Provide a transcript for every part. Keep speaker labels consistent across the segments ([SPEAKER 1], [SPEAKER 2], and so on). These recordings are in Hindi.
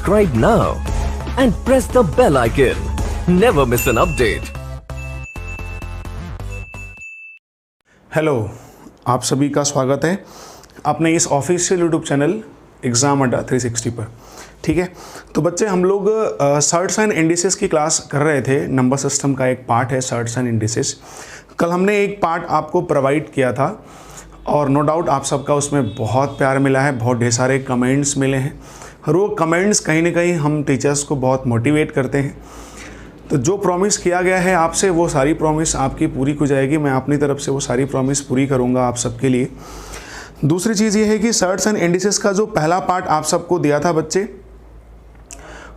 [SPEAKER 1] subscribe now and press the bell icon. Never miss an update.
[SPEAKER 2] Hello, आप सभी का स्वागत है अपने इस ऑफिशियल यूट्यूब चैनल एग्ज़ाम अड्डा 360 पर। ठीक है, तो बच्चे हम लोग सर्ट्स एंड इंडिसेस की क्लास कर रहे थे। नंबर सिस्टम का एक पार्ट है सर्ट्स एंड इंडिसेस। कल हमने एक पार्ट आपको प्रोवाइड किया था और नो डाउट आप सबका उसमें बहुत प्यार मिला है, बहुत ढेर सारे कमेंट्स मिले हैं और वो कमेंट्स कहीं ना कहीं हम टीचर्स को बहुत मोटिवेट करते हैं। तो जो प्रॉमिस किया गया है आपसे वो सारी प्रॉमिस आपकी पूरी हो जाएगी। मैं अपनी तरफ से वो सारी प्रॉमिस पूरी करूंगा आप सबके लिए। दूसरी चीज़ ये है कि सर्ट्स एंड इंडिसेस का जो पहला पार्ट आप सबको दिया था बच्चे,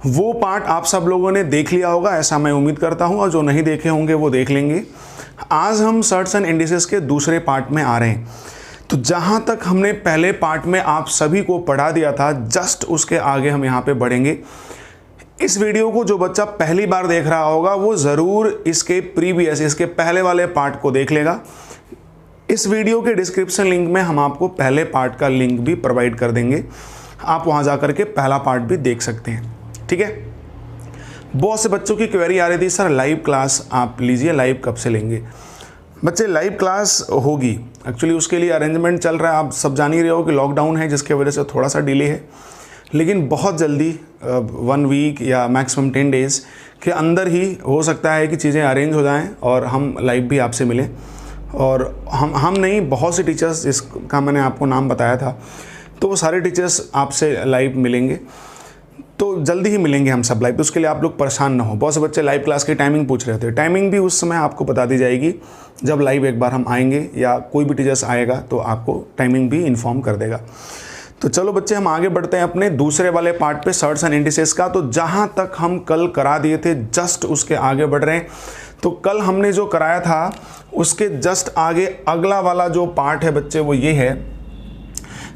[SPEAKER 2] वो पार्ट आप सब लोगों ने देख लिया होगा ऐसा मैं उम्मीद करता हूँ, और जो नहीं देखे होंगे वो देख लेंगे। आज हम सर्ट्स एंड इंडिसेस के दूसरे पार्ट में आ रहे हैं। तो जहाँ तक हमने पहले पार्ट में आप सभी को पढ़ा दिया था, जस्ट उसके आगे हम यहाँ पे बढ़ेंगे। इस वीडियो को जो बच्चा पहली बार देख रहा होगा वो ज़रूर इसके पहले वाले पार्ट को देख लेगा। इस वीडियो के डिस्क्रिप्शन लिंक में हम आपको पहले पार्ट का लिंक भी प्रोवाइड कर देंगे, आप वहाँ जा कर के पहला पार्ट भी देख सकते हैं। ठीक है, बहुत से बच्चों की क्वेरी आ रही थी, सर लाइव क्लास आप लीजिए, लाइव कब से लेंगे? बच्चे लाइव क्लास होगी, एक्चुअली उसके लिए अरेंजमेंट चल रहा है। आप सब जान ही रहे हो कि लॉकडाउन है जिसके वजह से थोड़ा सा डिले है, लेकिन बहुत जल्दी 1 वीक या मैक्सिमम 10 डेज़ के अंदर ही हो सकता है कि चीज़ें अरेंज हो जाएं और हम लाइव भी आपसे मिलें। और हम नहीं, बहुत से टीचर्स जिसका मैंने आपको नाम बताया था, तो वो सारे टीचर्स आपसे लाइव मिलेंगे। तो जल्दी ही मिलेंगे हम सब लाइव, तो उसके लिए आप लोग परेशान ना हो। बहुत से बच्चे लाइव क्लास की टाइमिंग पूछ रहे थे, टाइमिंग भी उस समय आपको बता दी जाएगी जब लाइव एक बार हम आएंगे या कोई भी टीचर्स आएगा तो आपको टाइमिंग भी इन्फॉर्म कर देगा। तो चलो बच्चे हम आगे बढ़ते हैं अपने दूसरे वाले पार्ट पे, सर्ट्स एंड इंडिसेस का। तो जहाँ तक हम कल करा दिए थे जस्ट उसके आगे बढ़ रहे हैं। तो कल हमने जो कराया था उसके जस्ट आगे अगला वाला जो पार्ट है बच्चे वो ये है,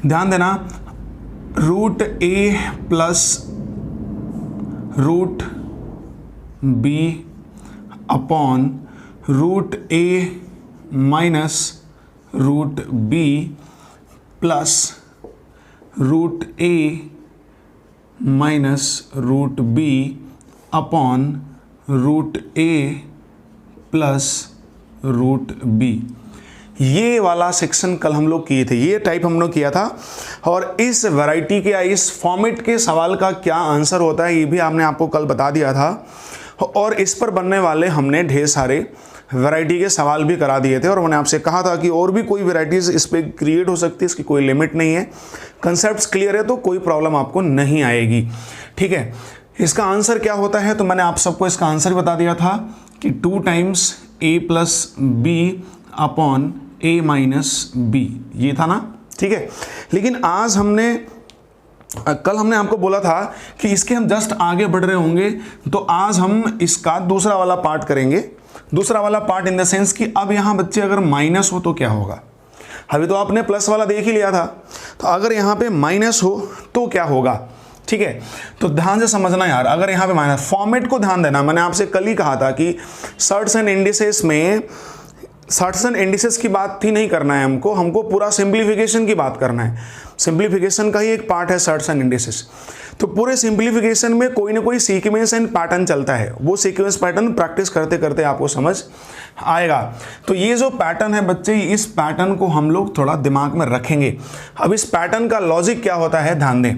[SPEAKER 2] ध्यान देना, root A plus root B upon root A minus root B plus root A minus root B upon root A plus root B. ये वाला सेक्शन कल हम लोग किए थे, ये टाइप हम लोग किया था। और इस वैरायटी के या इस फॉर्मेट के सवाल का क्या आंसर होता है ये भी हमने आपको कल बता दिया था। और इस पर बनने वाले हमने ढेर सारे वैरायटी के सवाल भी करा दिए थे और मैंने आपसे कहा था कि और भी कोई वैरायटीज़ इस पर क्रिएट हो सकती है, इसकी कोई लिमिट नहीं है। कंसेप्ट्स क्लियर है तो कोई प्रॉब्लम आपको नहीं आएगी। ठीक है, इसका आंसर क्या होता है तो मैंने आप सबको इसका आंसर बता दिया था कि 2 times a plus B upon a minus B, ये था ना। ठीक है, लेकिन आज कल हमने आपको बोला था कि इसके हम जस्ट आगे बढ़ रहे होंगे, तो आज हम इसका दूसरा वाला पार्ट करेंगे। दूसरा वाला पार्ट इन द सेंस कि अब यहाँ बच्चे अगर माइनस हो तो क्या होगा। अभी तो आपने प्लस वाला देख ही लिया था, तो अगर यहाँ पे माइनस हो तो क्या होगा। ठीक है, तो ध्यान से समझना यार, अगर यहाँ पे माइनस, फॉर्मेट को ध्यान देना। मैंने आपसे कल ही कहा था कि सर्ट्स एंड इंडिसेस में सर्ट्स एंड इंडिसेस की बात ही नहीं करना है हमको पूरा सिंप्लीफिकेशन की बात करना है। सिंप्लीफिकेशन का ही एक पार्ट है सर्ट्स एंड इंडिसेस। तो पूरे सिंप्लीफिकेशन में कोई ना कोई सीक्वेंस एंड पैटर्न चलता है, वो सीक्वेंस पैटर्न प्रैक्टिस करते करते आपको समझ आएगा। तो ये जो पैटर्न है बच्चे, इस पैटर्न को हम लोग थोड़ा दिमाग में रखेंगे। अब इस पैटर्न का लॉजिक क्या होता है ध्यान दें।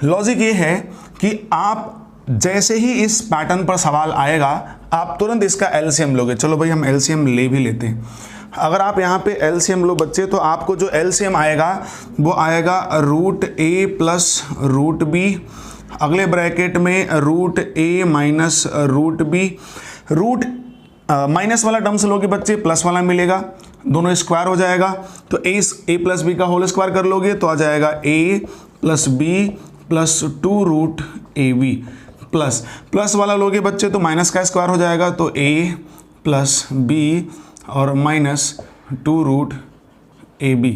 [SPEAKER 2] लॉजिक ये है कि आप जैसे ही इस पैटर्न पर सवाल आएगा आप तुरंत इसका एलसीएम लोगे। चलो भाई हम एलसीएम ले भी लेते हैं। अगर आप यहाँ पे एलसीएम लो बच्चे, तो आपको जो एलसीएम आएगा वो आएगा root A plus root B, अगले ब्रैकेट में root A minus root B. Root minus वाला टर्म से लोगे बच्चे प्लस वाला मिलेगा, दोनों स्क्वायर हो जाएगा। तो ए प्लस बी का होल स्क्वायर कर लोगे तो आ जाएगा A plus B plus 2 root A B, plus वाला लोगे बच्चे तो माइनस का स्क्वायर हो जाएगा, तो a प्लस बी और माइनस 2 रूट ए बी।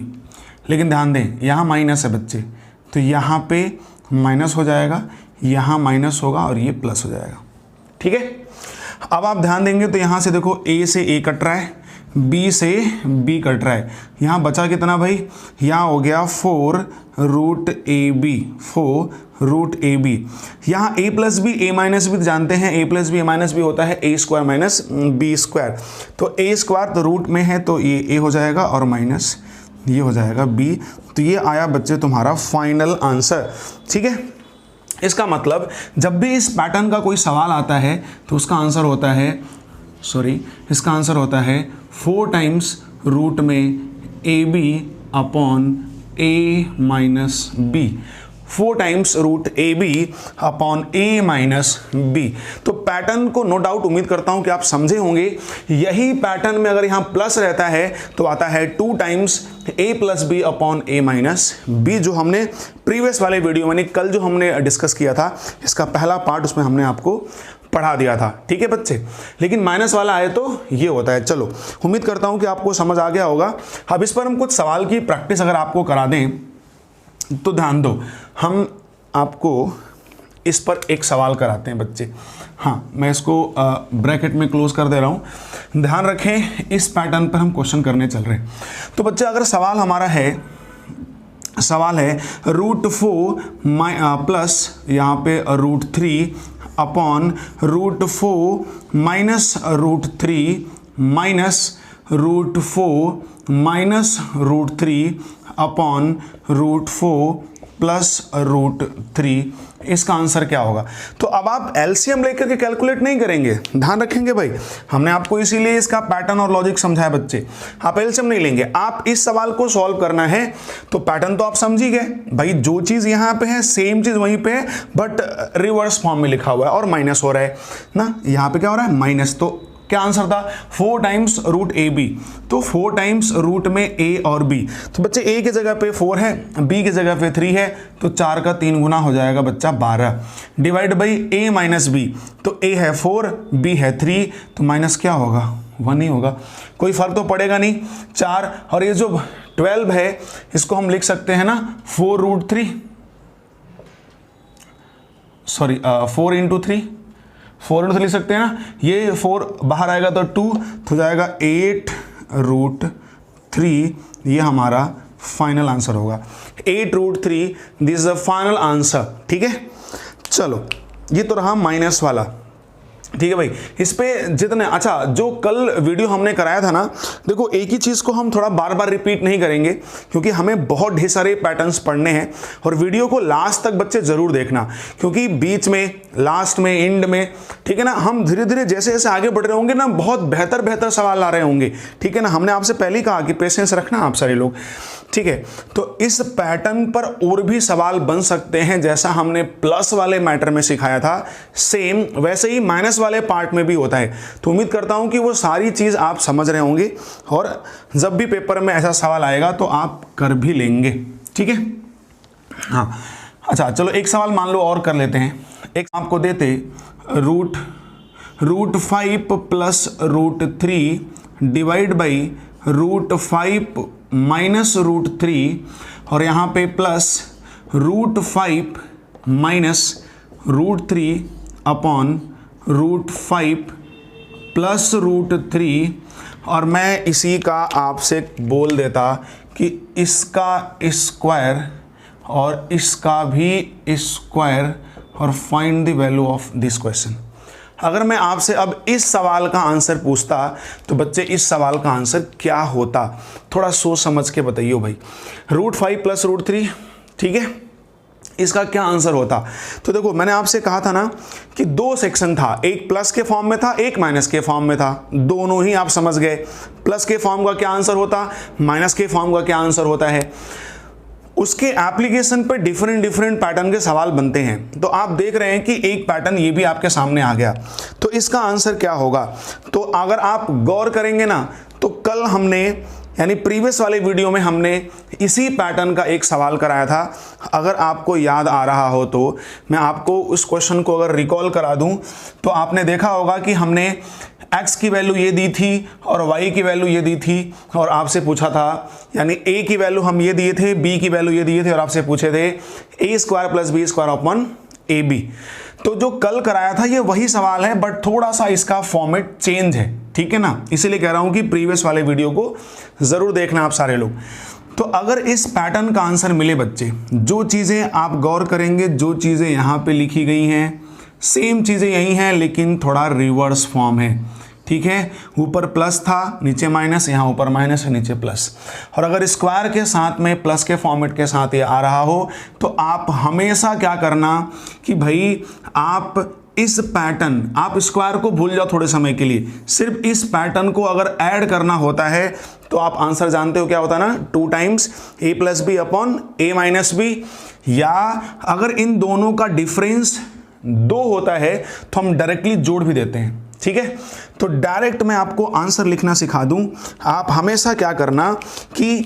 [SPEAKER 2] लेकिन ध्यान दें यहाँ माइनस है बच्चे, तो यहाँ पे माइनस हो जाएगा, यहाँ माइनस होगा और ये प्लस हो जाएगा। ठीक है, अब आप ध्यान देंगे तो यहाँ से देखो a से a कट रहा है, बी से बी कट रहा है, यहाँ बचा कितना भाई, यहाँ हो गया 4 root A B, 4 root A B. यहाँ a plus B A minus B जानते हैं, a plus B A minus B होता है A square minus B square. तो ए स्क्वायर तो रूट में है तो ये a हो जाएगा और माइनस ये हो जाएगा b। तो ये आया बच्चे तुम्हारा फाइनल आंसर। ठीक है, इसका मतलब जब भी इस पैटर्न का कोई सवाल आता है तो उसका आंसर होता है, इसका आंसर होता है 4 टाइम्स रूट में A B upon A minus B, 4 times root A B upon A minus B. तो पैटर्न को नो डाउट उम्मीद करता हूं कि आप समझे होंगे। यही पैटर्न में अगर यहां प्लस रहता है तो आता है 2 times A plus B upon A minus B, जो हमने प्रीवियस वाले वीडियो में कल जो हमने डिस्कस किया था, इसका पहला पार्ट उसमें हमने आपको पढ़ा दिया था। ठीक है बच्चे, लेकिन माइनस वाला आए तो ये होता है। चलो, उम्मीद करता हूं कि आपको समझ आ गया होगा। अब इस पर हम कुछ सवाल की प्रैक्टिस अगर आपको करा दें तो ध्यान दो, हम आपको इस पर एक सवाल कराते हैं बच्चे। हाँ, मैं इसको ब्रैकेट में क्लोज कर दे रहा हूँ। ध्यान रखें, इस पैटर्न पर हम क्वेश्चन करने चल रहे हैं। तो बच्चे अगर सवाल हमारा है, सवाल है √4 प्लस यहाँ पे √3 upon √4 minus √3 minus √4 minus √3 upon √4 plus √3, इसका आंसर क्या होगा। तो अब आप एलसीएम लेकर के कैलकुलेट नहीं करेंगे, ध्यान रखेंगे भाई, हमने आपको इसीलिए इसका पैटर्न और लॉजिक समझाया बच्चे। आप एलसीएम नहीं लेंगे, आप इस सवाल को सॉल्व करना है तो पैटर्न तो आप समझ ही गए भाई, जो चीज यहां पे है सेम चीज वहीं पे है बट रिवर्स फॉर्म में लिखा हुआ है और माइनस हो रहा है ना, यहां पे क्या हो रहा है माइनस। तो क्या आंसर था, 4 टाइम्स रूट ए बी, तो 4 टाइम्स रूट में ए और बी। तो बच्चे ए की जगह पे 4 है, बी की जगह पे 3 है, तो 4 का 3 गुना हो जाएगा बच्चा 12, divide by A minus B. तो ए है 4, बी है 3, तो माइनस क्या होगा, 1 ही होगा, कोई फर्क तो पड़ेगा नहीं। 4 और ये जो 12 है इसको हम लिख सकते हैं ना 4√3, सॉरी 4 इंटू 3, 4 इंटू 3 लिख सकते हैं ना, ये 4 बाहर आएगा तो 2 तो जाएगा 8√3, ये हमारा फाइनल आंसर होगा 8√3, this is the final answer. ठीक है, चलो ये तो रहा माइनस वाला। ठीक है भाई, इस पे जितने, अच्छा जो कल वीडियो हमने कराया था ना, देखो एक ही चीज़ को हम थोड़ा बार बार रिपीट नहीं करेंगे क्योंकि हमें बहुत ढेर सारे पैटर्न्स पढ़ने हैं, और वीडियो को लास्ट तक बच्चे ज़रूर देखना क्योंकि बीच में, लास्ट में, एंड में, ठीक है ना, हम धीरे धीरे जैसे जैसे आगे बढ़ रहे होंगे ना बहुत बेहतर बेहतर सवाल आ रहे होंगे। ठीक है ना, हमने आपसे पहले ही कहा कि पेशेंस रखना आप सारे लोग। ठीक है, तो इस पैटर्न पर और भी सवाल बन सकते हैं, जैसा हमने प्लस वाले मैटर में सिखाया था सेम वैसे ही माइनस वाले पार्ट में भी होता है। तो उम्मीद करता हूं कि वो सारी चीज़ आप समझ रहे होंगे और जब भी पेपर में ऐसा सवाल आएगा तो आप कर भी लेंगे। ठीक है, हाँ अच्छा चलो एक सवाल मान लो और कर लेते हैं। एक आपको देते √5 प्लस √3 डिवाइड बाई √5 माइनस √3 और यहाँ पे प्लस √5 माइनस √3 अपॉन √5 प्लस √3, और मैं इसी का आपसे बोल देता कि इसका स्क्वायर और इसका भी स्क्वायर और find the value of this question. अगर मैं आपसे अब इस सवाल का आंसर पूछता तो बच्चे इस सवाल का आंसर क्या होता, थोड़ा सोच समझ के बताइए भाई। √5 प्लस √3, ठीक है, इसका क्या आंसर होता। तो देखो मैंने आपसे कहा था ना कि 2 सेक्शन था, एक प्लस के फॉर्म में था, एक माइनस के फॉर्म में था, दोनों ही आप समझ गए। प्लस के फॉर्म का क्या आंसर होता, माइनस के फॉर्म का क्या आंसर होता है, उसके एप्लीकेशन पे डिफरेंट पैटर्न के सवाल बनते हैं। तो आप देख रहे हैं कि एक पैटर्न ये भी आपके सामने आ गया, तो इसका आंसर क्या होगा। तो अगर आप गौर करेंगे ना तो कल हमने यानी प्रीवियस वाले वीडियो में हमने इसी पैटर्न का एक सवाल कराया था। अगर आपको याद आ रहा हो तो मैं आपको उस क्वेश्चन को अगर रिकॉल करा दूं तो आपने देखा होगा कि हमने x की वैल्यू ये दी थी और y की वैल्यू ये दी थी और आपसे पूछा था, यानी a की वैल्यू हम ये दिए थे, b की वैल्यू ये दिए थे और आपसे पूछे थे a² + b² upon A B. तो जो कल कराया था ये वही सवाल है, बट थोड़ा सा इसका फॉर्मेट चेंज है, ठीक है ना। इसीलिए कह रहा हूं कि प्रीवियस वाले वीडियो को जरूर देखना आप सारे लोग। तो अगर इस पैटर्न का आंसर मिले बच्चे, जो चीजें आप गौर करेंगे, जो चीजें यहां पे लिखी गई हैं सेम चीजें यही हैं, लेकिन थोड़ा रिवर्स फॉर्म है, ठीक है। ऊपर प्लस था, नीचे माइनस, यहाँ ऊपर माइनस है, नीचे प्लस। और अगर स्क्वायर के साथ में प्लस के फॉर्मेट के साथ ये आ रहा हो तो आप हमेशा क्या करना कि भाई आप इस पैटर्न, आप स्क्वायर को भूल जाओ थोड़े समय के लिए, सिर्फ इस पैटर्न को अगर ऐड करना होता है तो आप आंसर जानते हो क्या होता है ना, 2 times a plus B upon a minus B. या अगर इन दोनों का डिफरेंस 2 होता है तो हम डायरेक्टली जोड़ भी देते हैं, ठीक है। तो डायरेक्ट मैं आपको आंसर लिखना सिखा दूं। आप हमेशा क्या करना कि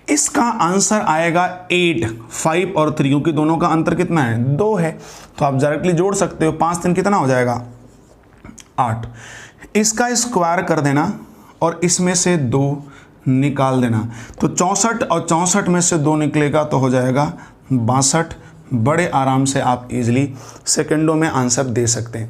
[SPEAKER 2] इसका आंसर आएगा 8, 5 और 3, क्योंकि दोनों का अंतर कितना है, 2 है, तो आप डायरेक्टली जोड़ सकते हो। 5 3 कितना हो जाएगा, 8। इसका स्क्वायर कर देना और इसमें से 2 निकाल देना, तो 64 और 64 में से 2 निकलेगा तो हो जाएगा 62। बड़े आराम से आप इजीली सेकंडों में आंसर दे सकते हैं।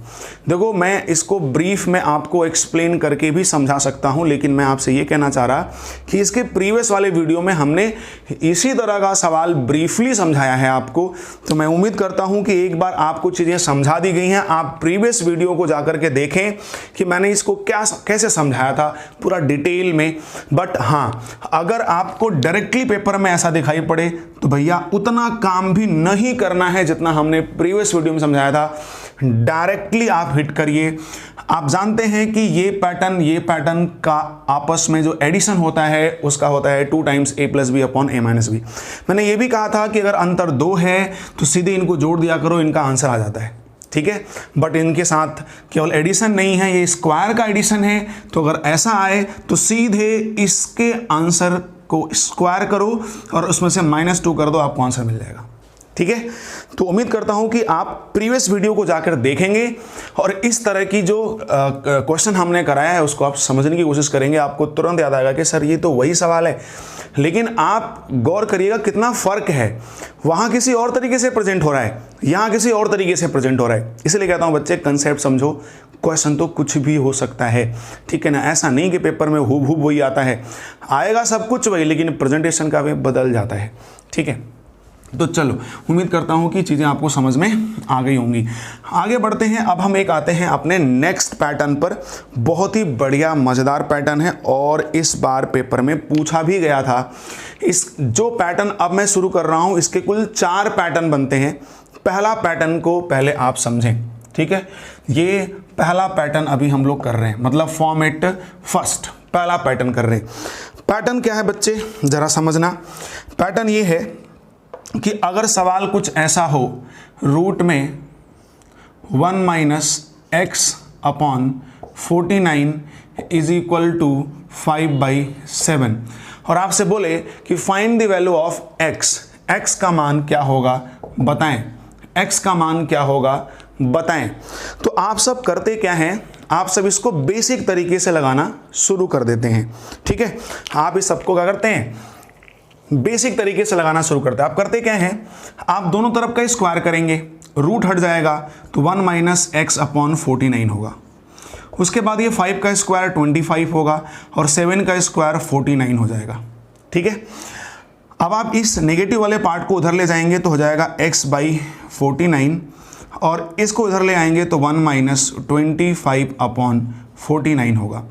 [SPEAKER 2] देखो मैं इसको ब्रीफ में आपको एक्सप्लेन करके भी समझा सकता हूं, लेकिन मैं आपसे ये कहना चाह रहा कि इसके प्रीवियस वाले वीडियो में हमने इसी तरह का सवाल ब्रीफली समझाया है आपको। तो मैं उम्मीद करता हूं कि एक बार आपको चीज़ें समझा दी गई हैं, आप प्रीवियस वीडियो को जाकर के देखें कि मैंने इसको कैसे समझाया था पूरा डिटेल में। बट हाँ, अगर आपको डायरेक्टली पेपर में ऐसा दिखाई पड़े तो भैया उतना काम भी नहीं करना है जितना हमने प्रीवियस वीडियो में समझाया था। डायरेक्टली आप हिट करिए। आप जानते हैं कि ये पैटर्न का आपस में जो एडिशन होता है उसका होता है 2 times a plus B upon a minus B. मैंने ये भी कहा था कि अगर अंतर 2 है तो सीधे इनको जोड़ दिया करो, इनका आंसर आ जाता है, ठीक है। बट इनके साथ केवल एडिशन नहीं है, ये स्क्वायर का एडिशन है। तो अगर ऐसा आए तो सीधे इसके आंसर को स्क्वायर करो और उसमें से -2 कर दो, आपको आंसर मिल जाएगा, ठीक है। तो उम्मीद करता हूं कि आप प्रीवियस वीडियो को जाकर देखेंगे और इस तरह की जो क्वेश्चन हमने कराया है उसको आप समझने की कोशिश करेंगे। आपको तुरंत याद आएगा कि सर ये तो वही सवाल है, लेकिन आप गौर करिएगा कितना फर्क है। वहां किसी और तरीके से प्रेजेंट हो रहा है, यहां किसी और तरीके से प्रेजेंट हो रहा है। इसलिए कहता हूं बच्चे कंसेप्ट समझो, क्वेश्चन तो कुछ भी हो सकता है, ठीक है ना। ऐसा नहीं कि पेपर में हूबहू वही आता है, आएगा सब कुछ वही, लेकिन प्रेजेंटेशन का भी बदल जाता है, ठीक है। तो चलो, उम्मीद करता हूं कि चीज़ें आपको समझ में आ गई होंगी। आगे बढ़ते हैं, अब हम एक आते हैं अपने नेक्स्ट पैटर्न पर। बहुत ही बढ़िया मज़ेदार पैटर्न है और इस बार पेपर में पूछा भी गया था। इस जो पैटर्न अब मैं शुरू कर रहा हूं, इसके कुल 4 पैटर्न बनते हैं। पहला पैटर्न को पहले आप समझें, ठीक है। ये पहला पैटर्न अभी हम लोग कर रहे हैं, मतलब फॉर्मेट फर्स्ट पहला पैटर्न कर रहे हैं। पैटर्न क्या है बच्चे, ज़रा समझना। पैटर्न ये है कि अगर सवाल कुछ ऐसा हो, रूट में 1 - x upon 49 is equal to 5/7 और आपसे बोले कि find the value of x, x का मान क्या होगा बताएं, x का मान क्या होगा बताएं। तो आप सब करते क्या हैं, आप सब इसको बेसिक तरीके से लगाना शुरू कर देते हैं, ठीक है। आप इस सबको क्या करते हैं, बेसिक तरीके से लगाना शुरू करते हैं। आप करते क्या हैं, आप दोनों तरफ का स्क्वायर करेंगे, रूट हट जाएगा तो 1 - x अपॉन 49 होगा। उसके बाद ये 5 का स्क्वायर 25 होगा और 7 का स्क्वायर 49 हो जाएगा, ठीक है। अब आप इस नेगेटिव वाले पार्ट को उधर ले जाएंगे तो हो जाएगा x/49 और इसको उधर ले आएंगे तो 1 - 25 अपॉन 49 होगा।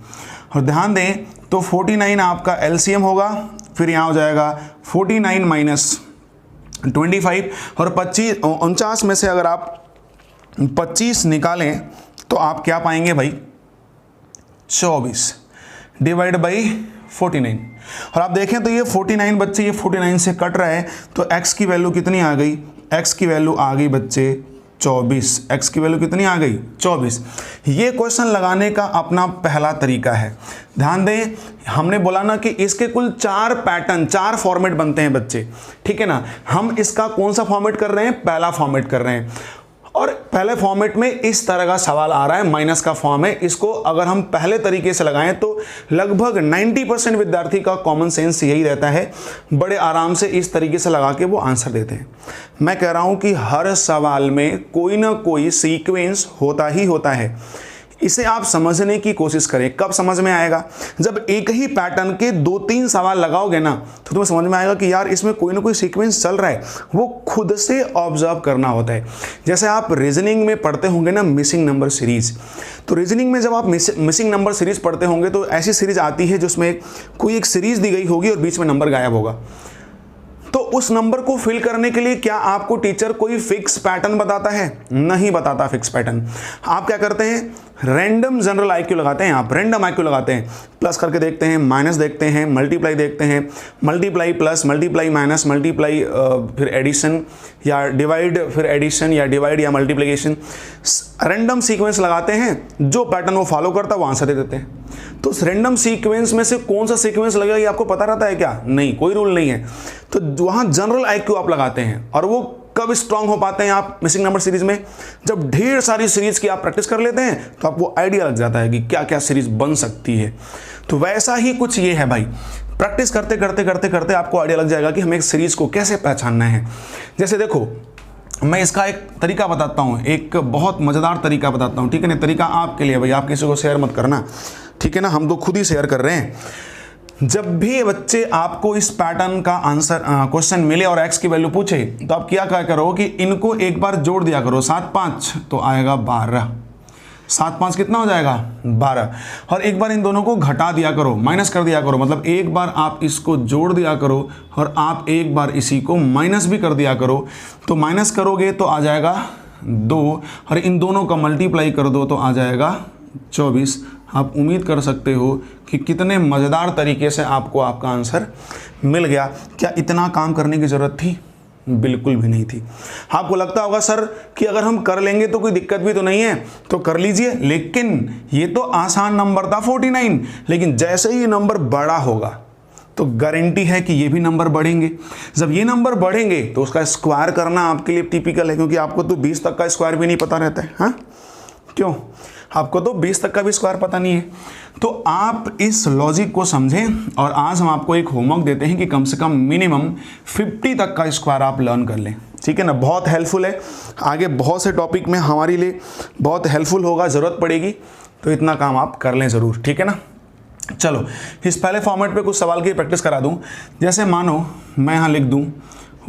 [SPEAKER 2] और ध्यान दें तो 49 आपका एलसीएम होगा, फिर यहाँ हो जाएगा 49 - 25 और 49 में से अगर आप 25 निकालें तो आप क्या पाएंगे भाई, 24 डिवाइड बाई 49। और आप देखें तो ये 49 बच्चे, ये 49 से कट रहा है तो x की वैल्यू कितनी आ गई, x की वैल्यू आ गई बच्चे 24। x की वैल्यू कितनी आ गई, 24। ये क्वेश्चन लगाने का अपना पहला तरीका है। ध्यान दें, हमने बोला ना कि इसके कुल 4 पैटर्न, 4 फॉर्मेट बनते हैं बच्चे, ठीक है ना। हम इसका कौन सा फॉर्मेट कर रहे हैं, पहला फॉर्मेट कर रहे हैं। और पहले फॉर्मेट में इस तरह का सवाल आ रहा है, माइनस का फॉर्म है, इसको अगर हम पहले तरीके से लगाएं तो लगभग 90% विद्यार्थी का कॉमन सेंस यही रहता है, बड़े आराम से इस तरीके से लगा के वो आंसर देते हैं। मैं कह रहा हूं कि हर सवाल में कोई ना कोई सीक्वेंस होता ही होता है, इसे आप समझने की कोशिश करें। कब समझ में आएगा? जब एक ही पैटर्न के 2-3 सवाल लगाओगे ना तो तुम्हें समझ में आएगा कि यार इसमें कोई ना कोई सीक्वेंस चल रहा है। वो खुद से ऑब्जर्व करना होता है। जैसे आप रीजनिंग में पढ़ते होंगे ना मिसिंग नंबर सीरीज, तो रीजनिंग में जब आप मिसिंग नंबर सीरीज पढ़ते होंगे तो ऐसी सीरीज आती है जिसमें कोई एक सीरीज दी गई होगी और बीच में नंबर गायब होगा। तो उस नंबर को फिल करने के लिए क्या आपको टीचर कोई फिक्स पैटर्न बताता है? नहीं बताता फिक्स पैटर्न। आप क्या करते हैं? रैंडम जनरल आईक्यू लगाते हैं, आप रैंडम आईक्यू लगाते हैं, प्लस करके देखते हैं, माइनस देखते हैं, मल्टीप्लाई देखते हैं, multiply plus, multiply minus, multiply फिर एडिशन या डिवाइड, फिर एडिशन या डिवाइड या मल्टीप्लिकेशन। रैंडम सीक्वेंस लगाते हैं, जो पैटर्न वो फॉलो करता है वो आंसर दे देते हैं। तो उस रैंडम सीक्वेंस में से कौन सा सीक्वेंस लगेगा ये आपको पता रहता है क्या? नहीं, कोई रूल नहीं है। तो वहाँ जनरल आईक्यू आप लगाते हैं। और वो कब स्ट्रांग हो पाते हैं आप मिसिंग नंबर सीरीज में? जब ढेर सारी सीरीज की आप प्रैक्टिस कर लेते हैं तो आपको आइडिया लग जाता है कि क्या क्या सीरीज बन सकती है। तो वैसा ही कुछ ये है भाई, प्रैक्टिस करते करते करते करते आपको आइडिया लग जाएगा कि हमें एक सीरीज को कैसे पहचानना है। जैसे देखो, मैं इसका एक तरीका बताता हूँ, एक बहुत मज़ेदार तरीका बताता हूँ, ठीक है ना? तरीका आपके लिए भाई, आप किसी को शेयर मत करना, ठीक है ना? हम तो खुद ही शेयर कर रहे हैं। जब भी बच्चे आपको इस पैटर्न का आंसर क्वेश्चन मिले और x की वैल्यू पूछे तो आप क्या करो कि इनको एक बार जोड़ दिया करो। 7 5 तो आएगा 12, 7 5 कितना हो जाएगा? 12। और एक बार इन दोनों को घटा दिया करो, माइनस कर दिया करो। मतलब एक बार आप इसको जोड़ दिया करो और आप एक बार इसी को माइनस भी कर दिया करो। तो माइनस करोगे तो आ जाएगा 2 और इन दोनों का मल्टीप्लाई कर दो तो आ जाएगा 24। आप उम्मीद कर सकते हो कि कितने मज़ेदार तरीके से आपको आपका आंसर मिल गया। क्या इतना काम करने की ज़रूरत थी? बिल्कुल भी नहीं थी। आपको लगता होगा सर कि अगर हम कर लेंगे तो कोई दिक्कत भी तो नहीं है, तो कर लीजिए। लेकिन ये तो आसान नंबर था 49, लेकिन जैसे ही ये नंबर बड़ा होगा तो गारंटी है कि ये भी नंबर बढ़ेंगे। जब ये नंबर बढ़ेंगे तो उसका स्क्वायर करना आपके लिए टिपिकल है, क्योंकि आपको तो 20 तक का स्क्वायर भी नहीं पता रहता है। हाँ, क्यों? आपको तो 20 तक का भी स्क्वायर पता नहीं है। तो आप इस लॉजिक को समझें और आज हम आपको एक होमवर्क देते हैं कि कम से कम मिनिमम 50 तक का स्क्वायर आप लर्न कर लें, ठीक है ना? बहुत हेल्पफुल है, आगे बहुत से टॉपिक में हमारे लिए बहुत हेल्पफुल होगा, ज़रूरत पड़ेगी। तो इतना काम आप कर लें ज़रूर, ठीक है ना? चलो, इस पहले फॉर्मेट पे कुछ सवाल की प्रैक्टिस करा दूँ। जैसे मानो मैं यहाँ लिख दूँ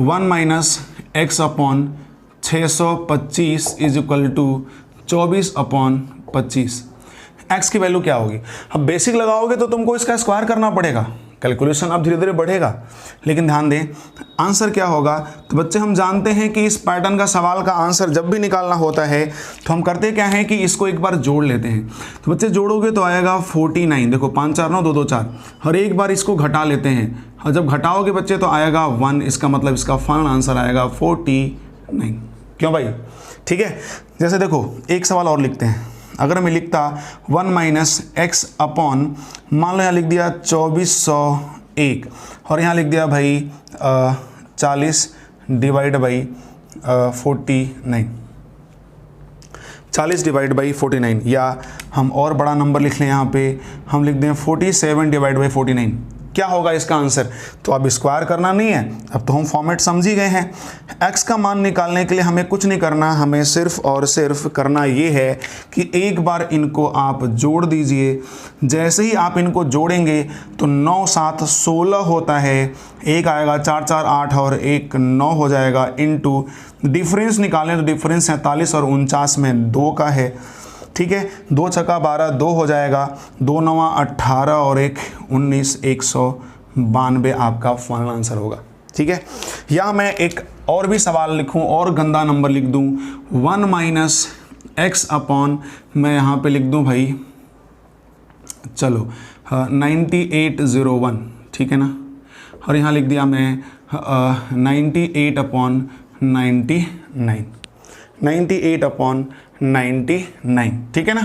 [SPEAKER 2] 1 - x/625 is equal to 24/25। x की वैल्यू क्या होगी? अब बेसिक लगाओगे तो तुमको इसका स्क्वायर करना पड़ेगा, कैलकुलेशन अब धीरे धीरे बढ़ेगा। लेकिन ध्यान दें, आंसर क्या होगा? तो बच्चे हम जानते हैं कि इस पैटर्न का सवाल का आंसर जब भी निकालना होता है तो हम करते क्या हैं कि इसको एक बार जोड़ लेते हैं। तो बच्चे जोड़ोगे तो आएगा 49। देखो 5 4 9 2 2 4, और एक बार इसको घटा लेते हैं, और जब घटाओगे बच्चे तो आएगा 1। इसका मतलब इसका फाइनल आंसर आएगा 49। क्यों भाई? ठीक है। जैसे देखो एक सवाल और लिखते हैं। अगर मैं लिखता 1 - x अपॉन, मान लो यहाँ लिख दिया 2401 और यहाँ लिख दिया भाई 40 डिवाइड बाई 49, 40 डिवाइड बाई 49, या हम और बड़ा नंबर लिख लें, यहाँ पे हम लिख दें 47 डिवाइड बाई 49। क्या होगा इसका आंसर? तो अब स्क्वायर करना नहीं है, अब तो हम फॉर्मेट समझ ही गए हैं। x का मान निकालने के लिए हमें कुछ नहीं करना, हमें सिर्फ और सिर्फ करना ये है कि एक बार इनको आप जोड़ दीजिए। जैसे ही आप इनको जोड़ेंगे तो 9 7 16 होता है, एक आएगा 4 4 8 और एक 9 हो जाएगा, इनटू डिफरेंस निकालें तो डिफरेंस 47 और 49 में 2 का है। ठीक है, 2 छक्का 12, 2 हो जाएगा, 2 9 18 और 1 19, 192 आपका फाइनल आंसर होगा। ठीक है, या मैं एक और भी सवाल लिखूं और गंदा नंबर लिख दूं, 1 - x अपॉन, मैं यहाँ पे लिख दूं भाई, चलो 9801, ठीक है ना, और यहाँ लिख दिया मैं 98/99, 98/99, ठीक है ना।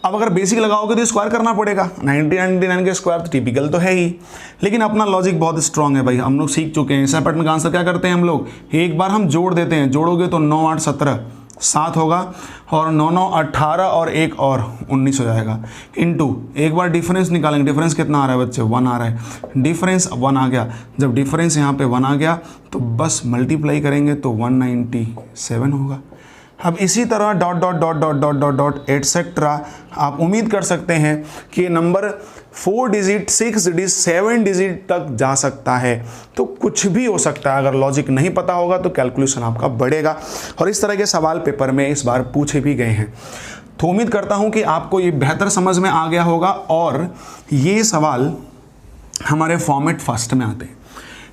[SPEAKER 2] अब अगर बेसिक लगाओगे तो स्क्वायर करना पड़ेगा, 99 के स्क्वायर तो टिपिकल तो है ही, लेकिन अपना लॉजिक बहुत स्ट्रांग है भाई, हम लोग सीख चुके हैं। इस पैटर्न का आंसर क्या करते हैं हम लोग, एक बार हम जोड़ देते हैं, जोड़ोगे तो 9 8 17, 7 होगा, और 9 9 18 और 1 और 19 हो जाएगा। इनटू एक बार डिफरेंस निकालेंगे, डिफरेंस कितना आ रहा है बच्चे, 1 आ रहा है, डिफरेंस 1 आ गया। जब डिफरेंस यहाँ पे 1 आ गया तो बस मल्टीप्लाई करेंगे तो 197 होगा। अब इसी तरह dot dot dot dot dot dot dot etcetera आप उम्मीद कर सकते हैं कि ये नंबर 4 डिजिट 6 डिजिट 7 डिजिट तक जा सकता है। तो कुछ भी हो सकता है, अगर लॉजिक नहीं पता होगा तो कैलकुलेशन आपका बढ़ेगा। और इस तरह के सवाल पेपर में इस बार पूछे भी गए हैं। तो उम्मीद करता हूं कि आपको ये बेहतर समझ में आ गया होगा। और ये सवाल हमारे फॉर्मेट फर्स्ट में आते हैं,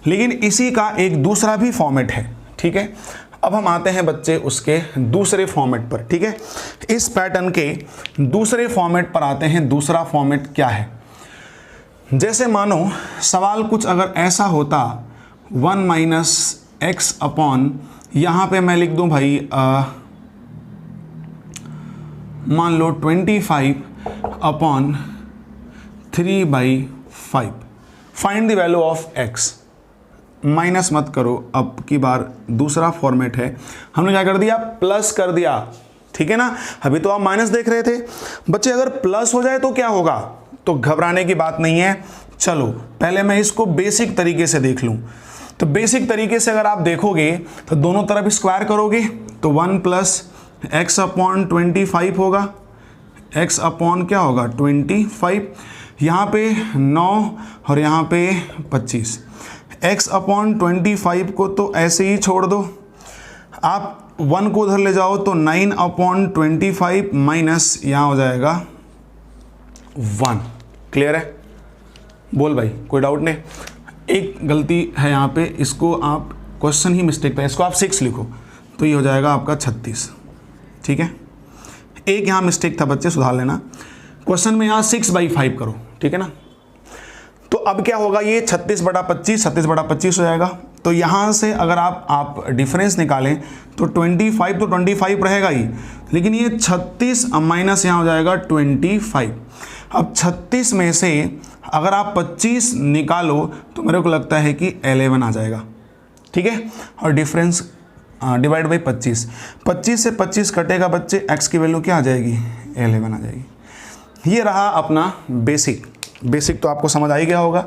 [SPEAKER 2] लेकिन इसी का एक दूसरा भी फॉर्मेट है। ठीक है, अब हम आते हैं बच्चे उसके दूसरे फॉर्मेट पर। ठीक है, इस पैटर्न के दूसरे फॉर्मेट पर आते हैं। दूसरा फॉर्मेट क्या है, जैसे मानो सवाल कुछ अगर ऐसा होता 1 माइनस एक्स अपॉन, यहाँ पे मैं लिख दूं भाई मान लो 25 upon 3/5, find the value of x. Minus मत करो, अब की बार दूसरा फॉर्मेट है, हमने क्या कर दिया, प्लस कर दिया। ठीक है ना, अभी तो आप माइनस देख रहे थे बच्चे, अगर प्लस हो जाए तो क्या होगा, तो घबराने की बात नहीं है। चलो पहले मैं इसको बेसिक तरीके से देख लूं। तो बेसिक तरीके से अगर आप देखोगे तो दोनों तरफ स्क्वायर करोगे तो 1 प्लस एक्स अपॉन 25 होगा, एक्स अपॉन क्या होगा 25, यहाँ पे 9 और यहाँ पे 25। x अपॉन 25 को तो ऐसे ही छोड़ दो, आप 1 को उधर ले जाओ तो 9 अपॉन 25 माइनस यहाँ हो जाएगा 1। क्लियर है, बोल भाई, कोई डाउट नहीं। एक गलती है यहाँ पे, इसको आप क्वेश्चन ही मिस्टेक पे, इसको आप 6 लिखो तो ये हो जाएगा आपका 36। ठीक है, एक यहाँ मिस्टेक था बच्चे, सुधार लेना। क्वेश्चन में यहाँ 6/5 करो। ठीक है ना, तो अब क्या होगा, ये 36/25 हो जाएगा। तो यहाँ से अगर आप डिफरेंस निकालें तो 25 रहेगा ही, लेकिन ये 36 माइनस यहाँ हो जाएगा 25। अब 36 में से अगर आप 25 निकालो तो मेरे को लगता है कि 11 आ जाएगा। ठीक है, और डिफरेंस डिवाइड बाई 25 से 25 कटेगा बच्चे, एक्स की वैल्यू क्या आ जाएगी, 11 आ जाएगी। ये रहा अपना बेसिक। बेसिक तो आपको समझ आ ही गया होगा,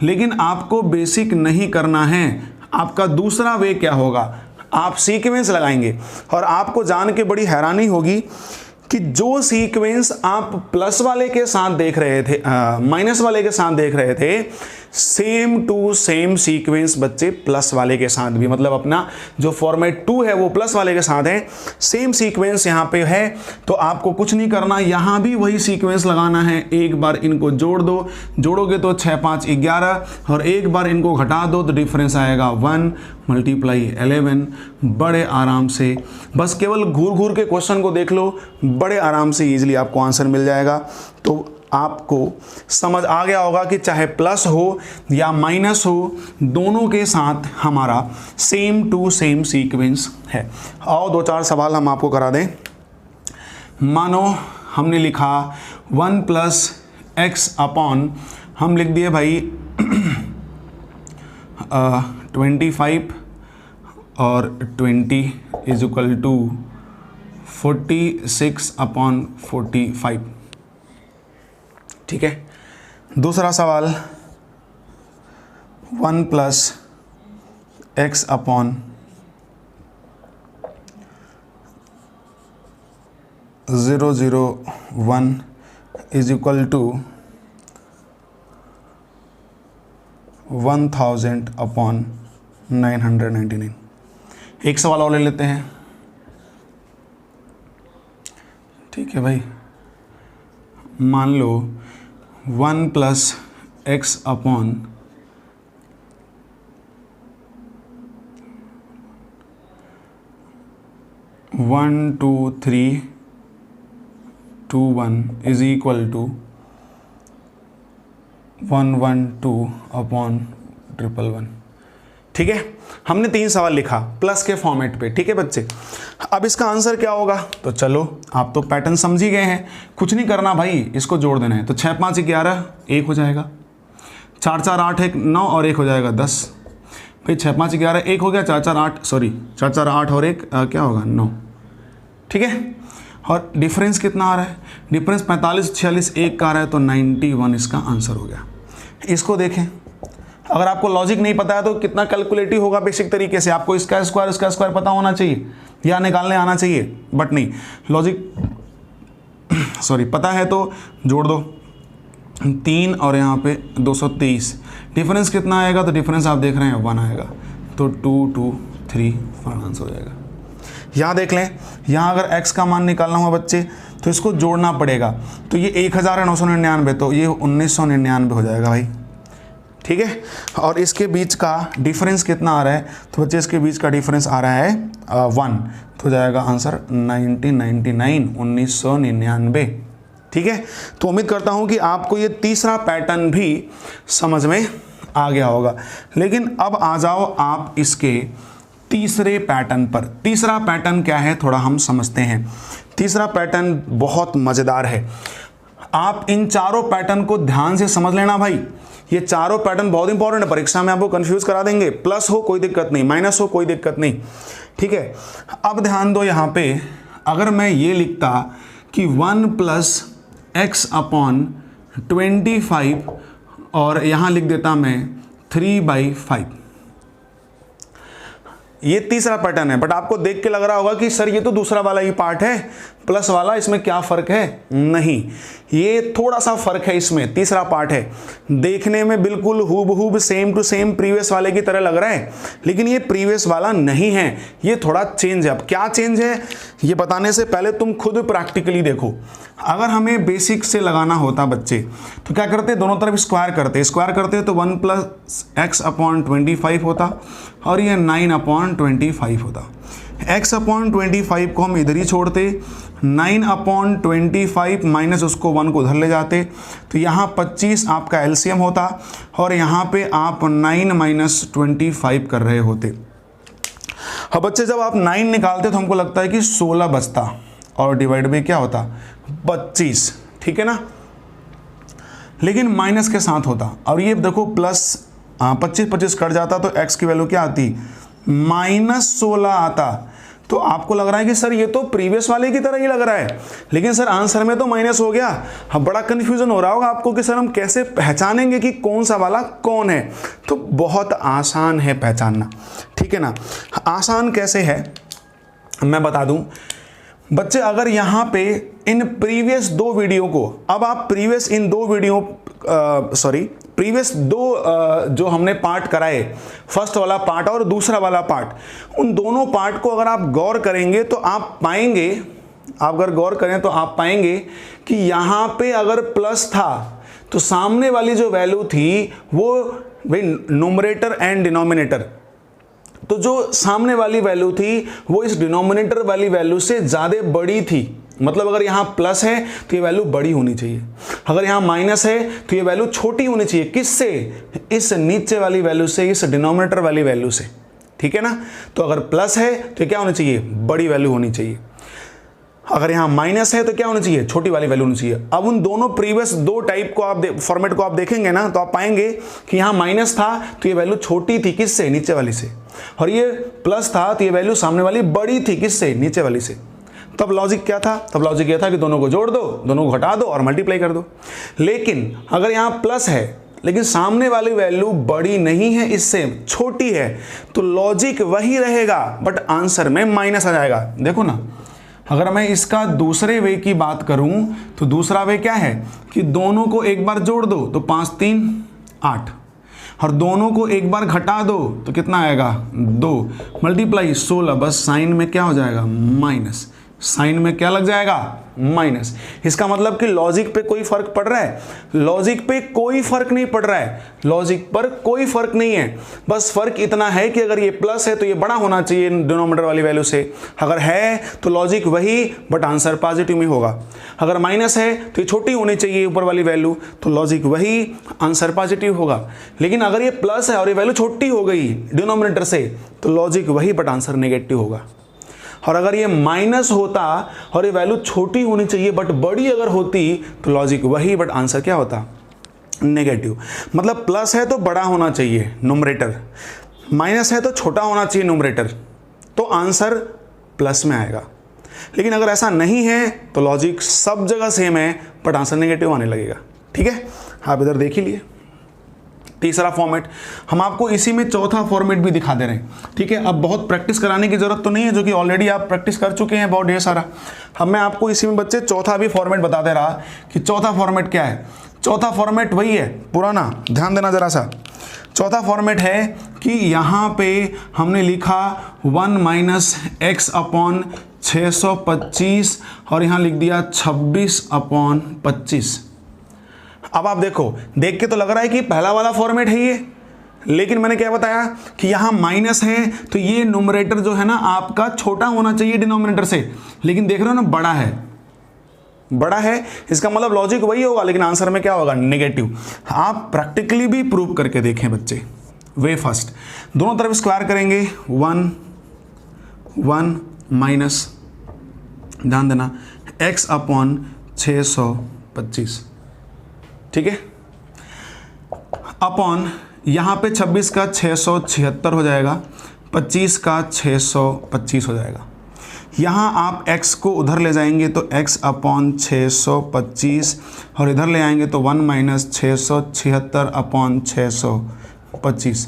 [SPEAKER 2] लेकिन आपको बेसिक नहीं करना है। आपका दूसरा वे क्या होगा, आप सीक्वेंस लगाएंगे। और आपको जान के बड़ी हैरानी होगी कि जो सीक्वेंस आप प्लस वाले के साथ देख रहे थे, माइनस वाले के साथ देख रहे थे, सेम टू सेम सीक्वेंस बच्चे प्लस वाले के साथ भी, मतलब अपना जो फॉर्मेट 2 है वो प्लस वाले के साथ है, सेम सीक्वेंस यहाँ पे है। तो आपको कुछ नहीं करना, यहाँ भी वही सीक्वेंस लगाना है। एक बार इनको जोड़ दो, जोड़ोगे तो 6 5 11, और एक बार इनको घटा दो तो डिफरेंस आएगा 1 मल्टीप्लाई 11। बड़े आराम से, बस केवल घूर घूर के क्वेश्चन को देख लो, बड़े आराम से ईजिली आपको आंसर मिल जाएगा। तो आपको समझ आ गया होगा कि चाहे प्लस हो या माइनस हो, दोनों के साथ हमारा सेम टू सेम सीक्वेंस है। आओ 2-4 सवाल हम आपको करा दें। मानो हमने लिखा 1 प्लस एक्स अपॉन, हम लिख दिए भाई 25 और 20 इज इक्वल टू 46 अपॉन 45। ठीक है, दूसरा सवाल 1 plus x upon 001 is equal to 1000 upon 999। एक सवाल और ले लेते हैं। ठीक है भाई, मान लो 1 plus x upon 1 2 3 2 1 is equal to 112 upon 111। ठीक है, हमने 3 सवाल लिखा प्लस के फॉर्मेट पे। ठीक है बच्चे, अब इसका आंसर क्या होगा, तो चलो आप तो पैटर्न समझ ही गए हैं, कुछ नहीं करना भाई, इसको जोड़ देना है। तो 6 5 11 1 हो जाएगा, 4 4 8 1 9 और 1 हो जाएगा 10। भाई 6 5 11 1 हो गया, 4 4 8 और 1 क्या होगा 9। ठीक है। और डिफरेंस कितना आ रहा है, डिफरेंस 45 46 एक का आ रहा है, तो 91 इसका आंसर हो गया। इसको देखें, अगर आपको लॉजिक नहीं पता है तो कितना कैलकुलेटिव होगा, बेसिक तरीके से आपको इसका स्क्वायर पता होना चाहिए या निकालने आना चाहिए, बट नहीं, लॉजिक सॉरी पता है तो जोड़ दो 3 और यहाँ पे 223, डिफरेंस कितना आएगा, तो डिफरेंस आप देख रहे हैं 1 आएगा, तो 2 2 3 आंसर हो जाएगा। यहाँ देख लें, यहाँ अगर x का मान निकालना हुआ बच्चे तो इसको जोड़ना पड़ेगा, तो ये 1999, तो ये 1999 हो जाएगा भाई, ठीक है। और इसके बीच का डिफरेंस कितना आ रहा है, तो बच्चे इसके बीच का डिफरेंस आ रहा है 1, तो हो जाएगा आंसर 1999, ठीक है। तो उम्मीद करता हूँ कि आपको ये तीसरा पैटर्न भी समझ में आ गया होगा। लेकिन अब आ जाओ आप इसके तीसरे पैटर्न पर। तीसरा पैटर्न क्या है थोड़ा हम समझते हैं। तीसरा पैटर्न बहुत मज़ेदार है, आप इन चारों पैटर्न को ध्यान से समझ लेना भाई। ये चारों पैटर्न बहुत इंपॉर्टेंट है, परीक्षा में आपको कंफ्यूज करा देंगे, प्लस हो कोई दिक्कत नहीं, माइनस हो कोई दिक्कत नहीं, ठीक है। अब ध्यान दो, यहाँ पे अगर मैं ये लिखता कि 1 + x/25 और यहाँ लिख देता मैं 3/5, ये तीसरा पैटर्न है। बट आपको देख के लग रहा होगा कि सर ये तो दूसरा वाला ही पार्ट है, प्लस वाला, इसमें क्या फ़र्क है? नहीं, ये थोड़ा सा फ़र्क है, इसमें तीसरा पार्ट है। देखने में बिल्कुल हूबहूब सेम टू सेम प्रीवियस वाले की तरह लग रहा है, लेकिन ये प्रीवियस वाला नहीं है, ये थोड़ा चेंज है। अब क्या चेंज है ये बताने से पहले तुम खुद प्रैक्टिकली देखो। अगर हमें बेसिक से लगाना होता बच्चे तो क्या करते, दोनों तरफ स्क्वायर करते तो 1 + x/25 होता और ये 9/25 होता। x/25 को हम इधर ही छोड़ते, 9/25 माइनस उसको 1 को उधर ले जाते, तो यहाँ 25 आपका एलसीएम होता और यहाँ पे आप 9 - 25 कर रहे होते। अब बच्चे जब आप 9 निकालते तो हमको लगता है कि 16 बचता और डिवाइड बाई क्या होता 25, ठीक है ना, लेकिन माइनस के साथ होता। और ये देखो प्लस 25 कट जाता तो x की वैल्यू क्या आती -16 आता। तो आपको लग रहा है कि सर ये तो प्रीवियस वाले की तरह ही लग रहा है, लेकिन सर आंसर में तो माइनस हो गया। अब बड़ा कन्फ्यूजन हो रहा होगा आपको कि सर हम कैसे पहचानेंगे कि कौन सा वाला कौन है। तो बहुत आसान है पहचानना, ठीक है ना। आसान कैसे है मैं बता दूं बच्चे। अगर यहाँ पे इन प्रीवियस 2 वीडियो को, अब आप प्रीवियस इन 2 वीडियो प्रीवियस 2 जो हमने पार्ट कराए, फर्स्ट वाला पार्ट और दूसरा वाला पार्ट, उन दोनों पार्ट को अगर आप गौर करेंगे तो आप पाएंगे, आप अगर गौर करें तो आप पाएंगे कि यहाँ पे अगर प्लस था तो सामने वाली जो वैल्यू थी वो भाई न्यूमरेटर एंड डिनोमिनेटर, तो जो सामने वाली वैल्यू थी वो इस डिनोमिनेटर वाली वैल्यू से ज़्यादा बड़ी थी। मतलब अगर यहाँ प्लस है तो ये वैल्यू बड़ी होनी चाहिए, अगर यहाँ माइनस है तो ये वैल्यू छोटी होनी चाहिए। किससे? इस नीचे वाली वैल्यू से, इस डिनोमिनेटर वाली वैल्यू से, ठीक है ना। तो अगर प्लस है तो क्या होनी चाहिए? बड़ी वैल्यू होनी चाहिए। अगर यहाँ माइनस है तो क्या होना चाहिए? छोटी वाली वैल्यू होनी चाहिए। अब उन दोनों प्रीवियस 2 टाइप को आप फॉर्मेट को आप देखेंगे ना तो आप पाएंगे कि यहाँ माइनस था तो ये वैल्यू छोटी थी, किससे? नीचे वाली से, और ये प्लस था तो ये वैल्यू सामने वाली बड़ी थी, किससे? नीचे वाली से। तब लॉजिक क्या था? तब लॉजिक ये था कि दोनों को जोड़ दो, दोनों को घटा दो और मल्टीप्लाई कर दो। लेकिन अगर यहाँ प्लस है लेकिन सामने वाली वैल्यू बड़ी नहीं है, इससे छोटी है, तो लॉजिक वही रहेगा बट आंसर में माइनस आ जाएगा। देखो ना, अगर मैं इसका दूसरे वे की बात करूं तो दूसरा वे क्या है कि दोनों को एक बार जोड़ दो तो 5 3 8, और दोनों को एक बार घटा दो तो कितना आएगा? 2 मल्टीप्लाई 16, बस साइन में क्या हो जाएगा? माइनस। साइन में क्या लग जाएगा? माइनस। इसका मतलब कि लॉजिक पे कोई फर्क पड़ रहा है? लॉजिक पे कोई फर्क नहीं पड़ रहा है, लॉजिक पर कोई फर्क नहीं है। बस फर्क इतना है कि अगर ये प्लस है तो ये बड़ा होना चाहिए डिनोमिनेटर वाली वैल्यू से, अगर है तो लॉजिक वही बट आंसर पॉजिटिव में होगा। अगर माइनस है तो ये छोटी होनी चाहिए ऊपर वाली वैल्यू, तो लॉजिक वही, आंसर पॉजिटिव होगा। लेकिन अगर ये प्लस है और ये वैल्यू छोटी हो गई डिनोमिनेटर से तो लॉजिक वही बट आंसर नेगेटिव होगा। और अगर ये माइनस होता और ये वैल्यू छोटी होनी चाहिए बट बड़ी अगर होती तो लॉजिक वही बट आंसर क्या होता? नेगेटिव। मतलब प्लस है तो बड़ा होना चाहिए न्यूमरेटर, माइनस है तो छोटा होना चाहिए न्यूमरेटर, तो आंसर प्लस में आएगा। लेकिन अगर ऐसा नहीं है तो लॉजिक सब जगह सेम है बट आंसर नेगेटिव आने लगेगा। ठीक है, आप इधर देख ही लिए। तीसरा फॉर्मेट, हम आपको इसी में चौथा फॉर्मेट भी दिखा दे रहे हैं। ठीक है, अब बहुत प्रैक्टिस कराने की जरूरत तो नहीं है, जो कि ऑलरेडी आप प्रैक्टिस कर चुके हैं बहुत ढेर सारा। अब मैं आपको इसी में बच्चे चौथा भी फॉर्मेट बता दे रहा कि चौथा फॉर्मेट क्या है। चौथा फॉर्मेट वही है पुराना, ध्यान देना जरा सा। चौथा फॉर्मेट है कि यहाँ पे हमने लिखा 1 माइनस एक्स अपॉन 625 और यहाँ लिख दिया 26 अपॉन 25। अब आप देखो, देख के तो लग रहा है कि पहला वाला फॉर्मेट है ये, लेकिन मैंने क्या बताया कि यहाँ माइनस है तो ये न्यूमरेटर जो है ना आपका छोटा होना चाहिए डिनोमिनेटर से, लेकिन देख रहे हो ना बड़ा है, बड़ा है। इसका मतलब लॉजिक वही होगा लेकिन आंसर में क्या होगा, नेगेटिव। आप प्रैक्टिकली भी प्रूव करके देखें बच्चे। वे फर्स्ट दोनों तरफ स्क्वायर करेंगे, 1 माइनस, ध्यान देना, x अपॉन 625। ठीक है, अपॉन यहाँ पे 26 का 676 हो जाएगा, 25 का 625 हो जाएगा। यहाँ आप x को उधर ले जाएंगे तो x अपॉन 625 और इधर ले आएंगे तो 1 माइनस 676 अपॉन 625।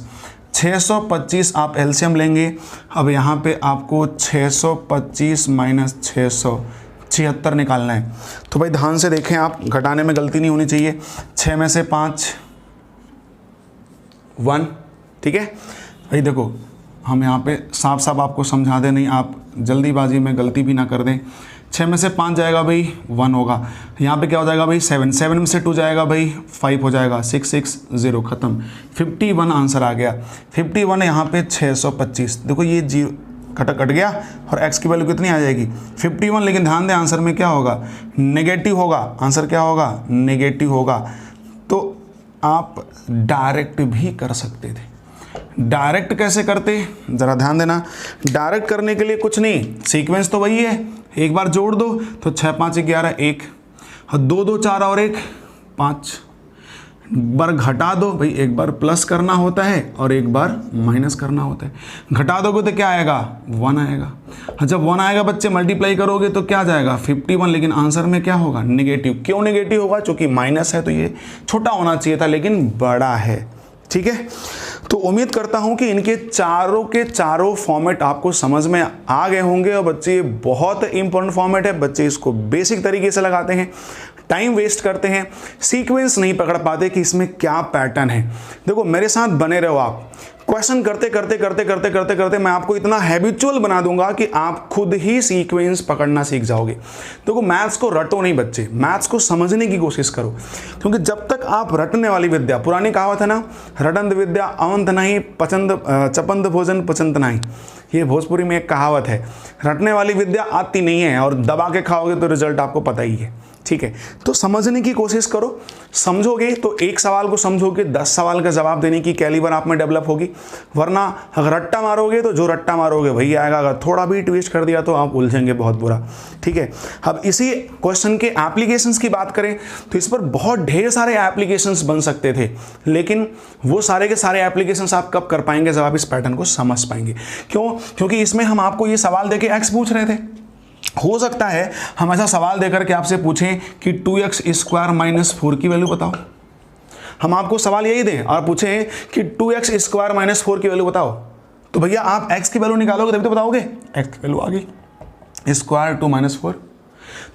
[SPEAKER 2] 625 आप एलसीएम लेंगे। अब यहाँ पे आपको 625 माइनस 676 निकालना है। तो भाई ध्यान से देखें, आप घटाने में गलती नहीं होनी चाहिए। 6 में से 5 1। ठीक है भाई, देखो हम यहाँ पे साफ साफ आपको समझा दें, नहीं आप जल्दीबाजी में गलती भी ना कर दें। 6 में से 5 जाएगा भाई 1 होगा, यहाँ पे क्या हो जाएगा भाई 7 में से 2 जाएगा भाई 5 हो जाएगा, 6 6 0 ख़त्म। 51 आंसर आ गया। 51 यहाँ पे 625, देखो ये जीरो कट गया और x की वैल्यू कितनी आ जाएगी 51। लेकिन ध्यान दें आंसर में क्या होगा, नेगेटिव होगा। आंसर क्या होगा, नेगेटिव होगा। तो आप डायरेक्ट भी कर सकते थे। डायरेक्ट कैसे करते, ज़रा ध्यान देना। डायरेक्ट करने के लिए कुछ नहीं, सीक्वेंस तो वही है, एक बार जोड़ दो तो 6 5 11 1 और 2 2 4 और 1 5, बार घटा दो भाई, एक बार प्लस करना होता है और एक बार माइनस करना होता है। घटा दोगे तो क्या आएगा, 1 आएगा। जब 1 आएगा बच्चे मल्टीप्लाई करोगे तो क्या जाएगा 51, लेकिन आंसर में क्या होगा, नेगेटिव। क्यों नेगेटिव होगा, क्योंकि माइनस है तो ये छोटा होना चाहिए था लेकिन बड़ा है। ठीक है, तो उम्मीद करता हूं कि इनके चारों के चारों फॉर्मेट आपको समझ में आ गए होंगे। और बच्चे ये बहुत इंपॉर्टेंट फॉर्मेट है, बच्चे इसको बेसिक तरीके से लगाते हैं, टाइम वेस्ट करते हैं, सीक्वेंस नहीं पकड़ पाते कि इसमें क्या पैटर्न है। देखो मेरे साथ बने रहो, आप क्वेश्चन करते करते करते करते करते करते मैं आपको इतना हैबिचुअल बना दूंगा कि आप खुद ही सीक्वेंस पकड़ना सीख जाओगे। देखो मैथ्स को रटो नहीं बच्चे, मैथ्स को समझने की कोशिश करो, क्योंकि जब तक आप रटने वाली विद्या, पुरानी कहावत है ना, रटंत विद्या अवंत नहीं, चपंद भोजन पचंत नहीं, ये भोजपुरी में एक कहावत है। रटने वाली विद्या आती नहीं है और दबा के खाओगे तो रिजल्ट आपको पता ही है। ठीक है, तो समझने की कोशिश करो, समझोगे तो एक सवाल को समझोगे 10 सवाल का जवाब देने की कैलिबर आप में डेवलप होगी। वरना अगर रट्टा मारोगे तो जो रट्टा मारोगे वही आएगा, अगर थोड़ा भी ट्विस्ट कर दिया तो आप उलझेंगे बहुत बुरा। ठीक है, अब इसी क्वेश्चन के एप्लीकेशंस की बात करें तो इस पर बहुत ढेर सारे एप्लीकेशंस बन सकते थे, लेकिन वो सारे के सारे एप्लीकेशंस आप कब कर पाएंगे, जब आप इस पैटर्न को समझ पाएंगे। क्यों, क्योंकि इसमें हम आपको ये सवाल देके एक्स पूछ रहे थे। हो सकता है हम ऐसा सवाल देकर के आपसे पूछें कि 2x स्क्वायर माइनस 4 की वैल्यू बताओ। हम आपको सवाल यही दें और पूछें कि 2x स्क्वायर माइनस 4 की वैल्यू बताओ, तो भैया आप x की वैल्यू निकालोगे तभी तो बताओगे। x की वैल्यू आ गई, स्क्वायर 2 माइनस 4।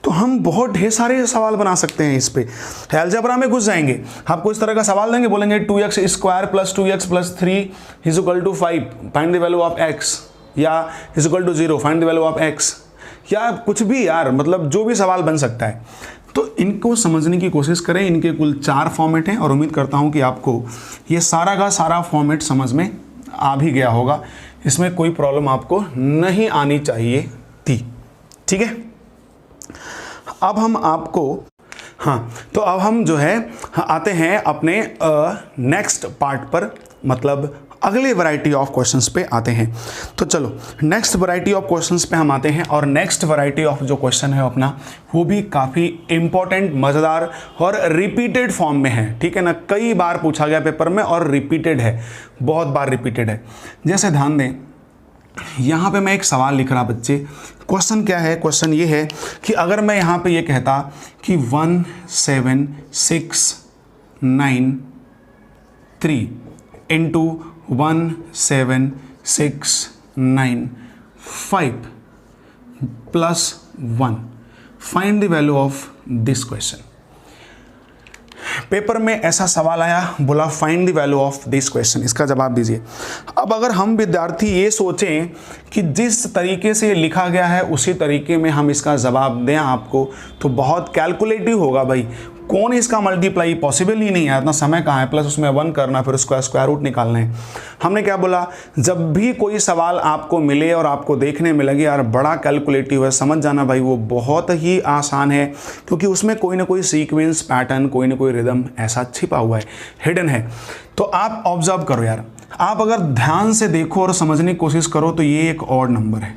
[SPEAKER 2] तो हम बहुत ढेर सारे सवाल बना सकते हैं इस पे। अलजेब्रा में घुस जाएंगे, आपको इस तरह का सवाल देंगे, बोलेंगे 2x square plus 2x plus 3 is equal to 5, find the value of x, या is equal to 0, find the value of x, या कुछ भी यार, मतलब जो भी सवाल बन सकता है। तो इनको समझने की कोशिश करें। इनके कुल 4 फॉर्मेट हैं और उम्मीद करता हूं कि आपको ये सारा का सारा फॉर्मेट समझ में आ भी गया होगा। इसमें कोई प्रॉब्लम आपको नहीं आनी चाहिए थी। ठीक है, अब हम आपको तो अब हम जो है आते हैं अपने नेक्स्ट पार्ट पर, मतलब अगले वैरायटी ऑफ क्वेश्चंस पे आते हैं। तो चलो नेक्स्ट वैरायटी ऑफ क्वेश्चंस पे हम आते हैं, और नेक्स्ट वैरायटी ऑफ जो क्वेश्चन है अपना, वो भी काफ़ी इंपॉर्टेंट, मज़ेदार और रिपीटेड फॉर्म में है। ठीक है ना, कई बार पूछा गया पेपर में और रिपीटेड है, बहुत बार रिपीटेड है। जैसे ध्यान दें, यहाँ पे मैं एक सवाल लिख रहा बच्चे। क्वेश्चन क्या है? क्वेश्चन ये है कि अगर मैं यहाँ पे ये कहता कि 17693 into 17695 plus 1, find the value of this question. Paper में ऐसा सवाल आया, बोला find the value of this question, इसका जवाब दीजिए। अब अगर हम विद्यार्थी ये सोचें कि जिस तरीके से लिखा गया है उसी तरीके में हम इसका जवाब दें आपको, तो बहुत कैलकुलेटिव होगा भाई। कौन इसका मल्टीप्लाई? पॉसिबल ही नहीं है, इतना समय कहाँ है, प्लस उसमें 1 करना, फिर उसका स्क्वायर रूट निकालना है। हमने क्या बोला, जब भी कोई सवाल आपको मिले और आपको देखने में लगे यार बड़ा कैलकुलेटिव है, समझ जाना भाई वो बहुत ही आसान है, क्योंकि उसमें कोई ना कोई सीक्वेंस, पैटर्न, कोई ना कोई रिदम ऐसा छिपा हुआ है, हिडन है। तो आप ऑब्जर्व करो यार, आप अगर ध्यान से देखो और समझने की कोशिश करो तो ये एक ऑड नंबर है,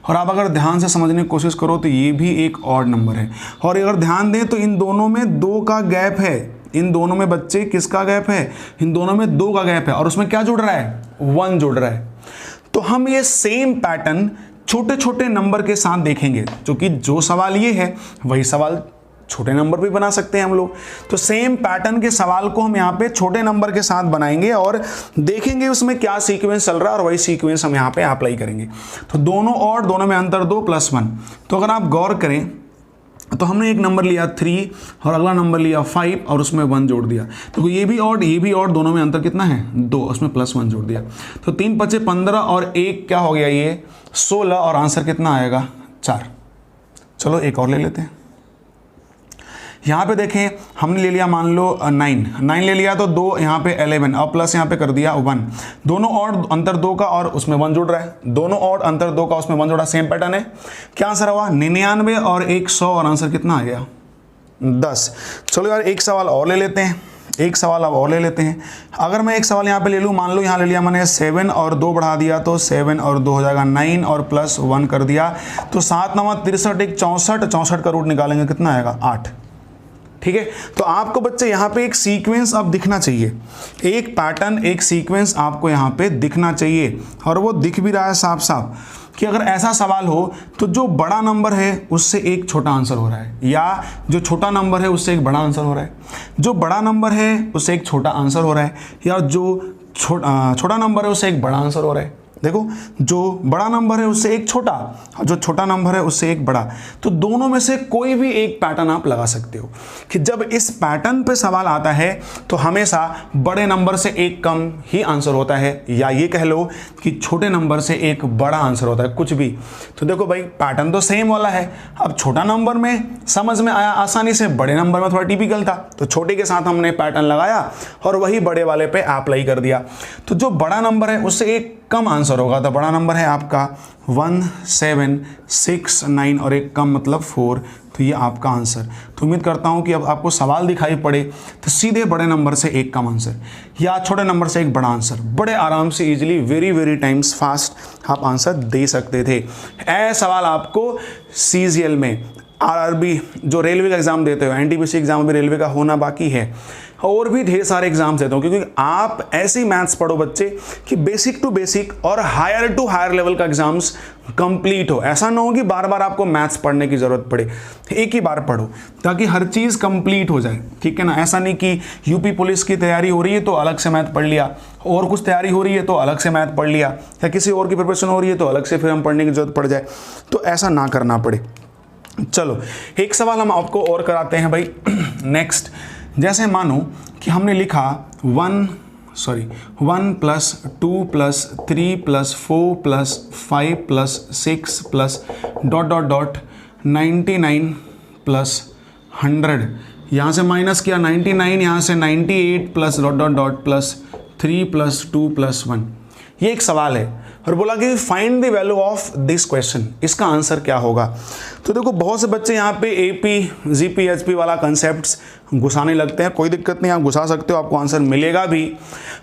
[SPEAKER 2] और आप अगर ध्यान से समझने की कोशिश करो तो ये भी एक ऑड नंबर है, और अगर ध्यान दें तो इन दोनों में 2 का गैप है। इन दोनों में बच्चे किसका गैप है? इन दोनों में 2 का गैप है, और उसमें क्या जुड़ रहा है? 1 जुड़ रहा है। तो हम ये सेम पैटर्न छोटे छोटे नंबर के साथ देखेंगे, क्योंकि जो सवाल ये है वही सवाल छोटे नंबर भी बना सकते हैं हम लोग। तो सेम पैटर्न के सवाल को हम यहाँ पे छोटे नंबर के साथ बनाएंगे और देखेंगे उसमें क्या सीक्वेंस चल रहा है, और वही सीक्वेंस हम यहाँ पे अप्लाई करेंगे। तो दोनों और दोनों में अंतर 2 प्लस 1। तो अगर आप गौर करें तो हमने एक नंबर लिया 3 और अगला नंबर लिया 5 और उसमें 1 जोड़ दिया। तो ये भी और दोनों में अंतर कितना है? 2, उसमें प्लस 1 जोड़ दिया। तो 3 × 5 = 15 और 1 क्या हो गया? ये 16, और आंसर कितना आएगा? 4। चलो एक और ले लेते हैं। यहाँ पे देखें, हमने ले लिया मान लो 9 ले लिया, तो 2 यहाँ पे 11 और प्लस यहाँ पे कर दिया 1। दोनों और अंतर 2 का और उसमें 1 जुड़ रहा है, दोनों और अंतर 2 का उसमें 1 जोड़ा, सेम पैटर्न है। क्या आंसर हुआ? 99 और 100, और आंसर कितना आ गया? 10। चलो यार एक सवाल और ले लेते हैं, एक सवाल अब और ले लेते हैं। अगर मैं एक सवाल यहाँ पे ले लूँ, मान लो यहाँ ले लिया मैंने 7 और 2 बढ़ा दिया, तो 7 और 2 हो जाएगा 9 और प्लस 1 कर दिया, तो 7 9 63, 1 64, 64 का रूट निकालेंगे, कितना आएगा? 8। ठीक है। तो आपको बच्चे यहाँ पे एक सीक्वेंस अब दिखना चाहिए, एक पैटर्न, एक सीक्वेंस आपको यहाँ पे दिखना चाहिए, और वो दिख भी रहा है साफ साफ कि अगर ऐसा सवाल हो तो जो बड़ा नंबर है उससे एक छोटा आंसर हो रहा है, या जो छोटा नंबर है उससे एक बड़ा आंसर हो रहा है, जो बड़ा नंबर है उससे एक छोटा आंसर हो रहा है, या जो छोटा नंबर है उससे एक बड़ा आंसर हो रहा है। देखो, जो बड़ा नंबर है उससे एक छोटा, और जो छोटा नंबर है उससे एक बड़ा। तो दोनों में से कोई भी एक पैटर्न आप लगा सकते हो कि जब इस पैटर्न पे सवाल आता है तो हमेशा बड़े नंबर से एक कम ही आंसर होता है, या ये कह लो कि छोटे नंबर से एक बड़ा आंसर होता है, कुछ भी। तो देखो भाई, पैटर्न तो सेम वाला है। अब छोटा नंबर में समझ में आया आसानी से, बड़े नंबर में थोड़ा टिपिकल था, तो छोटे के साथ हमने पैटर्न लगाया और वही बड़े वाले पे अप्लाई कर दिया। तो जो बड़ा नंबर है उससे एक कम आंसर होगा, तो बड़ा नंबर है आपका 1769 और एक कम मतलब 4, तो ये आपका आंसर। तो उम्मीद करता हूँ कि अब आपको सवाल दिखाई पड़े तो सीधे बड़े नंबर से एक कम आंसर या छोटे नंबर से एक बड़ा आंसर बड़े आराम से इजीली वेरी टाइम्स फास्ट आप आंसर दे सकते थे। ऐसा सवाल आपको सीजीएल में, आरआरबी जो रेलवे का एग्जाम देते हो, एनटीपीसी एग्जाम भी रेलवे का होना बाकी है, और भी ढेर सारे एग्जाम्स देता हूँ, क्योंकि आप ऐसी मैथ्स पढ़ो बच्चे कि बेसिक टू बेसिक और हायर टू हायर लेवल का एग्जाम्स कंप्लीट हो। ऐसा ना हो कि बार बार आपको मैथ्स पढ़ने की ज़रूरत पड़े, एक ही बार पढ़ो ताकि हर चीज़ कंप्लीट हो जाए, ठीक है ना। ऐसा नहीं कि यूपी पुलिस की तैयारी हो रही है तो अलग से मैथ पढ़ लिया, और कुछ तैयारी हो रही है तो अलग से मैथ पढ़ लिया, या किसी और की प्रिपरेशन हो रही है तो अलग से फिर हम पढ़ने की ज़रूरत पड़ जाए, तो ऐसा ना करना पड़े। चलो एक सवाल हम आपको और कराते हैं भाई। नेक्स्ट, जैसे मानो कि हमने लिखा 1 + 2 + 3 + 4 + 5 + 6 + ... 99 + 100, यहाँ से माइनस किया 99, यहाँ से 98 + ... +3 + 2 + 1। ये एक सवाल है और बोला कि find the value of this question, इसका आंसर क्या होगा। तो देखो, बहुत से बच्चे यहाँ पे एपी जीपी एचपी वाला कंसेप्ट्स घुसाने लगते हैं, कोई दिक्कत नहीं, आप घुसा सकते हो, आपको आंसर मिलेगा भी।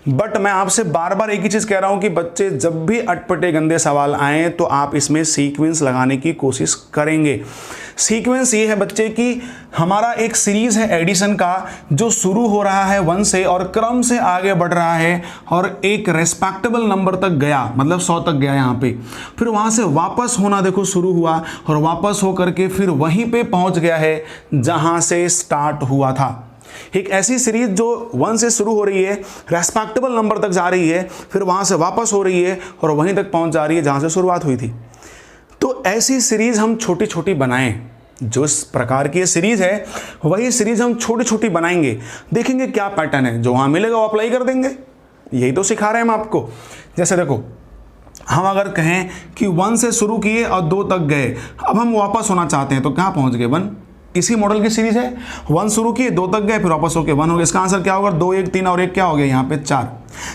[SPEAKER 2] बट मैं आपसे बार बार एक ही चीज़ कह रहा हूँ कि बच्चे जब भी अटपटे गंदे सवाल आएँ तो आप इसमें सीक्वेंस लगाने की कोशिश करेंगे। सीक्वेंस ये है बच्चे कि हमारा एक सीरीज है एडिशन का जो शुरू हो रहा है 1 से और क्रम से आगे बढ़ रहा है और एक रेस्पेक्टेबल नंबर तक गया, मतलब 100 तक गया यहाँ पे, फिर वहाँ से वापस होना देखो शुरू हुआ और वापस हो करके फिर वहीं पे पहुँच गया है जहाँ से स्टार्ट हुआ था। एक ऐसी सीरीज जो 1 से शुरू हो रही है, रेस्पेक्टेबल नंबर तक जा रही है, फिर वहाँ से वापस हो रही है और वहीं तक पहुँच जा रही है जहाँ से शुरुआत हुई थी। तो ऐसी सीरीज हम छोटी छोटी बनाएं, जो इस प्रकार की सीरीज है वही सीरीज हम छोटी छोटी बनाएंगे, देखेंगे क्या पैटर्न है, जो वहाँ मिलेगा वो अप्लाई कर देंगे। यही तो सिखा रहे हैं हम आपको। जैसे देखो, हम अगर कहें कि 1 से शुरू किए और 2 तक गए, अब हम वापस होना चाहते हैं तो कहाँ पहुँच गए 1। इसी मॉडल की सीरीज है, 1 शुरू किए 2 तक गए फिर वापस होके 1 हो गया। इसका आंसर क्या होगा, 2 1 3 और 1 क्या हो गया यहाँ पे 4।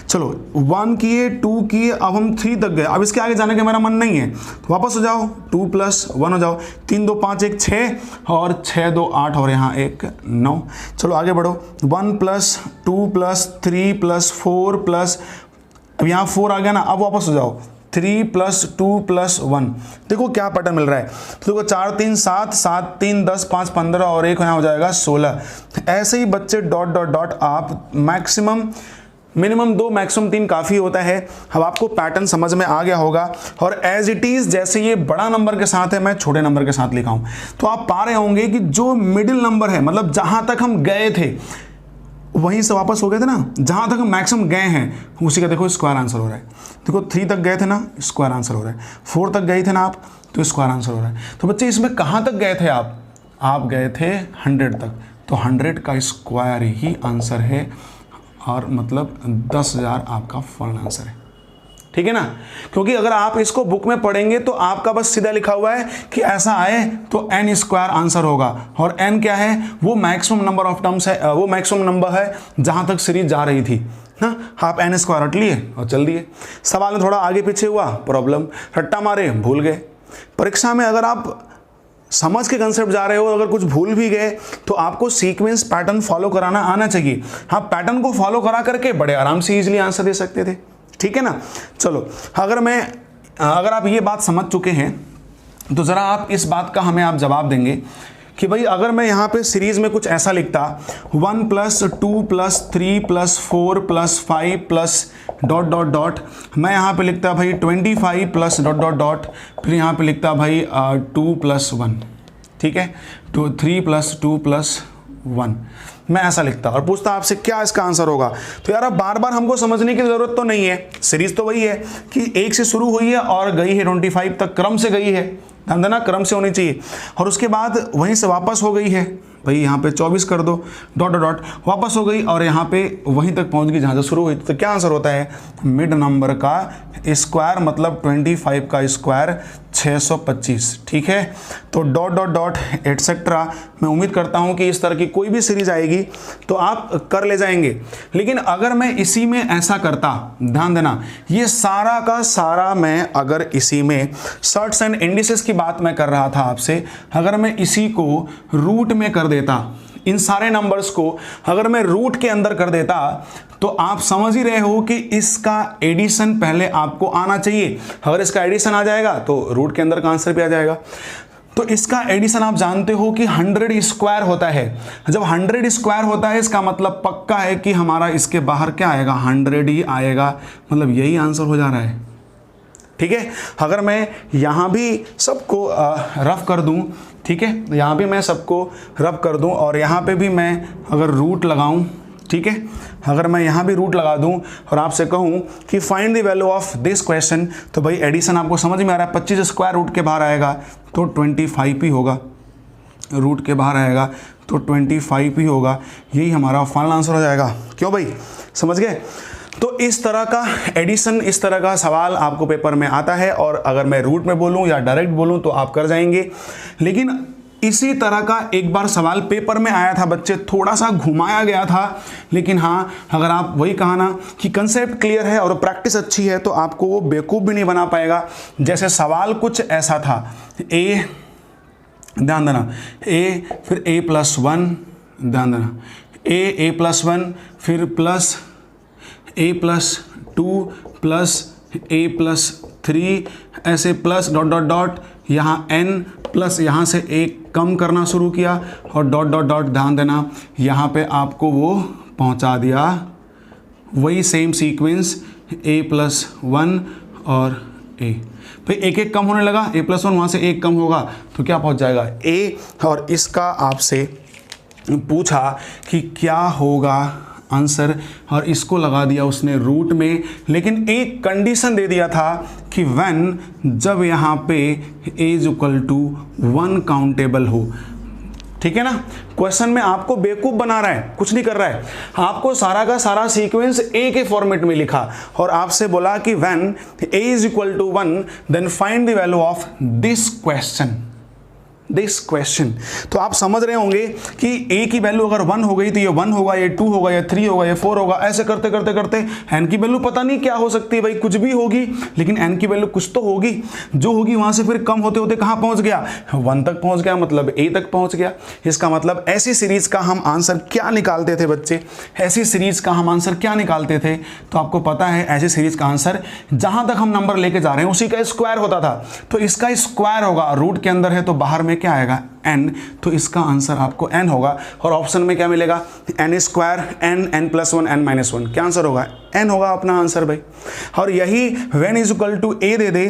[SPEAKER 2] चलो 1 किए 2 किए, अब हम 3 तक गए, अब इसके आगे जाने का मेरा मन नहीं है तो वापस हो जाओ, 2 + 1 हो जाओ, 3 2 5 1 6 और 6 2 8 और यहाँ 1 9। चलो आगे बढ़ो, 1 + 2 + 3 + 4 +, अब यहाँ 4 आ गया ना, अब वापस हो जाओ, 3 + 2 + 1। देखो क्या पैटर्न मिल रहा है, तो देखो 4 3 7 7 3 10 5 15 और 1 यहाँ हो जाएगा 16। ऐसे ही बच्चे डॉट डॉट डॉट आप मैक्सिमम, मिनिमम 2 मैक्सिमम 3 काफ़ी होता है। अब आपको पैटर्न समझ में आ गया होगा और एज इट इज़ जैसे ये बड़ा नंबर के साथ है मैं छोटे नंबर के साथ लिखा हूँ, तो आप पा रहे होंगे कि जो मिडिल नंबर है, मतलब जहाँ तक हम गए थे वहीं से वापस हो गए थे ना, जहाँ तक हम मैक्सिमम गए हैं उसी का देखो स्क्वायर आंसर हो रहा है। देखो 3 तक गए थे ना, स्क्वायर आंसर हो रहा है, 4 तक गए थे ना आप, तो स्क्वायर आंसर हो रहा है। तो बच्चे इसमें कहाँ तक गए थे आप गए थे 100 तक, तो 100 का स्क्वायर ही आंसर है और मतलब 10,000 आपका फाइनल आंसर है। ठीक है ना, क्योंकि अगर आप इसको बुक में पढ़ेंगे तो आपका बस सीधा लिखा हुआ है कि ऐसा आए तो n² आंसर होगा, और n क्या है, वो मैक्सिमम नंबर ऑफ टर्म्स है, वो मैक्सिमम नंबर है जहां तक सीरीज जा रही थी ना। आप n² रट लिए और चल दिए। सवाल में थोड़ा आगे पीछे हुआ, प्रॉब्लम, रट्टा मारे, भूल गए। परीक्षा में अगर आप समझ के कंसेप्ट जा रहे हो, अगर कुछ भूल भी गए तो आपको सीक्वेंस पैटर्न फॉलो कराना आना चाहिए। हाँ, पैटर्न को फॉलो करा करके बड़े आराम से इजीली आंसर दे सकते थे। ठीक है ना। चलो, अगर आप ये बात समझ चुके हैं तो ज़रा आप इस बात का हमें आप जवाब देंगे कि भाई अगर मैं यहाँ पे सीरीज में कुछ ऐसा लिखता 1 + 2 + 3 + 4 + 5 + डॉट डॉट डॉट, मैं यहाँ पे लिखता भाई 25 + डॉट डॉट डॉट, फिर यहाँ पे लिखता भाई 2 + 1, ठीक है, 3 + 2 + 1, मैं ऐसा लिखता और पूछता आपसे क्या इसका आंसर होगा। तो यार अब बार बार हमको समझने की ज़रूरत तो नहीं है, सीरीज तो वही है कि 1 से शुरू हुई है और गई है 25 तक, क्रम से गई है, ध्यान देना क्रम से होनी चाहिए, और उसके बाद वहीं से वापस हो गई है, भाई यहाँ पे 24 कर दो, डॉट डॉट डॉट, वापस हो गई और यहाँ पे वहीं तक पहुँच गई जहाँ से शुरू हुई। तो क्या आंसर होता है, मिड नंबर का स्क्वायर, मतलब 25 का स्क्वायर 625। ठीक है, तो डॉट डॉट डॉट एटसेट्रा। मैं उम्मीद करता हूँ कि इस तरह की कोई भी सीरीज आएगी तो आप कर ले जाएंगे। लेकिन अगर मैं इसी में ऐसा करता, ध्यान देना, ये सारा का सारा मैं अगर इसी में सर्ट्स एंड इंडिसेस की बात मैं कर रहा था आपसे, अगर मैं इसी को रूट में कर देता, इन सारे नंबर्स को अगर मैं रूट के अंदर कर देता, तो आप समझ ही रहे हो कि इसका एडिशन पहले आपको आना चाहिए। अगर इसका एडिशन आ जाएगा तो रूट के अंदर का आंसर भी आ जाएगा। तो इसका एडिशन आप जानते हो कि 100² होता है। जब 100² होता है इसका मतलब पक्का है कि हमारा इसके बाहर क्या आएगा, 100 ही आएगा, मतलब यही आंसर हो जा रहा है। ठीक है, अगर मैं यहाँ भी सबको रफ कर दूँ, ठीक है, यहाँ भी मैं सबको रब कर दूं और यहाँ पे भी मैं अगर रूट लगाऊं, ठीक है, अगर मैं यहाँ भी रूट लगा दूं और आपसे कहूँ कि find the value of this question, तो भाई एडिशन आपको समझ में आ रहा है, 25 स्क्वायर रूट के बाहर आएगा तो 25 ही होगा, रूट के बाहर आएगा तो 25 ही होगा, यही हमारा फाइनल आंसर हो जाएगा। क्यों भाई, समझ गए। तो इस तरह का एडिशन, इस तरह का सवाल आपको पेपर में आता है, और अगर मैं रूट में बोलूं या डायरेक्ट बोलूं तो आप कर जाएंगे। लेकिन इसी तरह का एक बार सवाल पेपर में आया था बच्चे, थोड़ा सा घुमाया गया था, लेकिन हाँ, अगर आप वही कहा ना कि कंसेप्ट क्लियर है और प्रैक्टिस अच्छी है तो आपको वो बेवकूफ़ भी नहीं बना पाएगा। जैसे सवाल कुछ ऐसा था, ए, ध्यान देना, ए फिर a+1, ध्यान देना, a+1 फिर प्लस a+2 प्लस a+3, ऐसे प्लस डॉट डॉट डॉट, यहाँ n प्लस यहाँ से एक कम करना शुरू किया और डॉट डॉट डॉट, ध्यान देना यहाँ पे आपको वो पहुँचा दिया, वही सेम सीक्वेंस a+1 और a। भाई एक एक कम होने लगा, a+1 वहाँ से एक कम होगा तो क्या पहुँच जाएगा a। और इसका आपसे पूछा कि क्या होगा आंसर, और इसको लगा दिया उसने रूट में, लेकिन एक कंडीशन दे दिया था कि व्हेन, जब यहाँ पे a = 1 काउंटेबल हो। ठीक है ना, क्वेश्चन में आपको बेवकूफ बना रहा है, कुछ नहीं कर रहा है, आपको सारा का सारा सीक्वेंस ए के फॉर्मेट में लिखा और आपसे बोला कि when a = 1 then find the value of this question. तो आप समझ रहे होंगे कि a की वैल्यू अगर 1 हो गई तो ये 1 होगा, ये 2 होगा, ये 3 होगा, ये 4 होगा, ऐसे करते करते करते n की वैल्यू पता नहीं क्या हो सकती है भाई, कुछ भी होगी, लेकिन n की वैल्यू कुछ तो होगी, जो होगी वहां से फिर कम होते होते कहां पहुंच गया, 1 तक पहुंच गया, मतलब a तक पहुंच गया। इसका मतलब ऐसी सीरीज का हम आंसर क्या निकालते थे बच्चे, ऐसी सीरीज का हम आंसर क्या निकालते थे, तो आपको पता है ऐसी सीरीज का आंसर जहां तक हम नंबर लेके जा रहे हैं उसी का स्क्वायर होता था, तो इसका स्क्वायर होगा, रूट के अंदर है तो बाहर में क्या आएगा n, तो इसका आंसर आपको n होगा। और ऑप्शन में क्या मिलेगा, n², n+1, n-1, क्या आंसर होगा, n होगा अपना आंसर भाई। और यही when = a दे दे,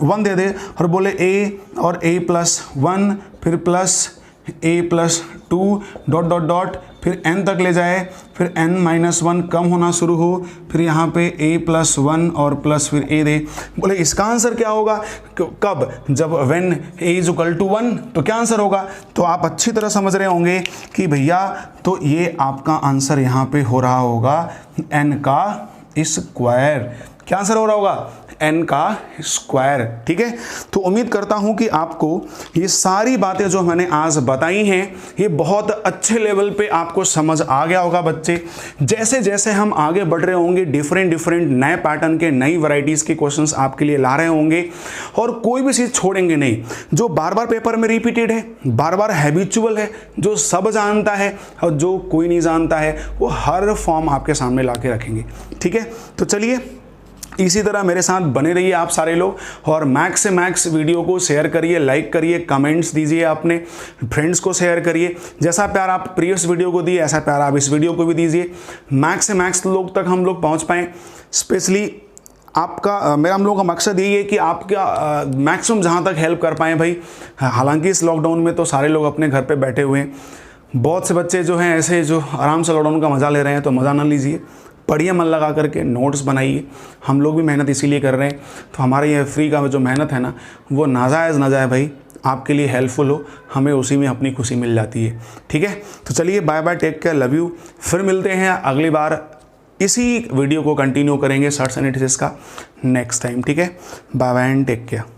[SPEAKER 2] 1 दे दे और बोले a और a+1 फिर plus a+2 dot dot dot, फिर n तक ले जाए, फिर n-1 कम होना शुरू हो, फिर यहाँ पे a+1 और प्लस फिर a दे, बोले इसका आंसर क्या होगा, कब, जब when a = 1 तो क्या आंसर होगा। तो आप अच्छी तरह समझ रहे होंगे कि भैया तो ये आपका आंसर यहाँ पे हो रहा होगा n का स्क्वायर। क्या आंसर हो रहा होगा, n का स्क्वायर। ठीक है, तो उम्मीद करता हूं कि आपको ये सारी बातें जो मैंने आज बताई हैं ये बहुत अच्छे लेवल पे आपको समझ आ गया होगा बच्चे। जैसे जैसे हम आगे बढ़ रहे होंगे डिफरेंट नए पैटर्न के, नई वैरायटीज़ के क्वेश्चंस आपके लिए ला रहे होंगे और कोई भी चीज़ छोड़ेंगे नहीं, जो बार बार पेपर में रिपीटेड है, बार बार हैबिचुअल है, जो सब जानता है और जो कोई नहीं जानता है, वो हर फॉर्म आपके सामने ला के रखेंगे। ठीक है, तो चलिए इसी तरह मेरे साथ बने रहिए आप सारे लोग, और मैक्स से मैक्स वीडियो को शेयर करिए, लाइक करिए, कमेंट्स दीजिए, अपने फ्रेंड्स को शेयर करिए। जैसा प्यार आप प्रीवियस वीडियो को दिए ऐसा प्यार आप इस वीडियो को भी दीजिए, मैक्स से मैक्स लोग तक हम लोग पहुंच पाएँ। स्पेशली आपका मेरा हम लोगों का मकसद यही है कि आपका मैक्सिमम जहाँ तक हेल्प कर पाएँ भाई। हालांकि इस लॉकडाउन में तो सारे लोग अपने घर पर बैठे हुए हैं, बहुत से बच्चे जो हैं ऐसे जो आराम से लॉकडाउन का मज़ा ले रहे हैं, तो मज़ा ना लीजिए, पढ़िए मन लगा करके, नोट्स बनाइए। हम लोग भी मेहनत इसीलिए कर रहे हैं, तो हमारे ये फ्री का जो मेहनत है ना वो नाजायज़ ना जाए भाई, आपके लिए हेल्पफुल हो, हमें उसी में अपनी खुशी मिल जाती है। ठीक है, तो चलिए bye bye, take care, love you. फिर मिलते हैं अगली बार, इसी वीडियो को कंटिन्यू करेंगे सर्च एंड एनालिसिस का नेक्स्ट टाइम। ठीक है, bye bye and take care.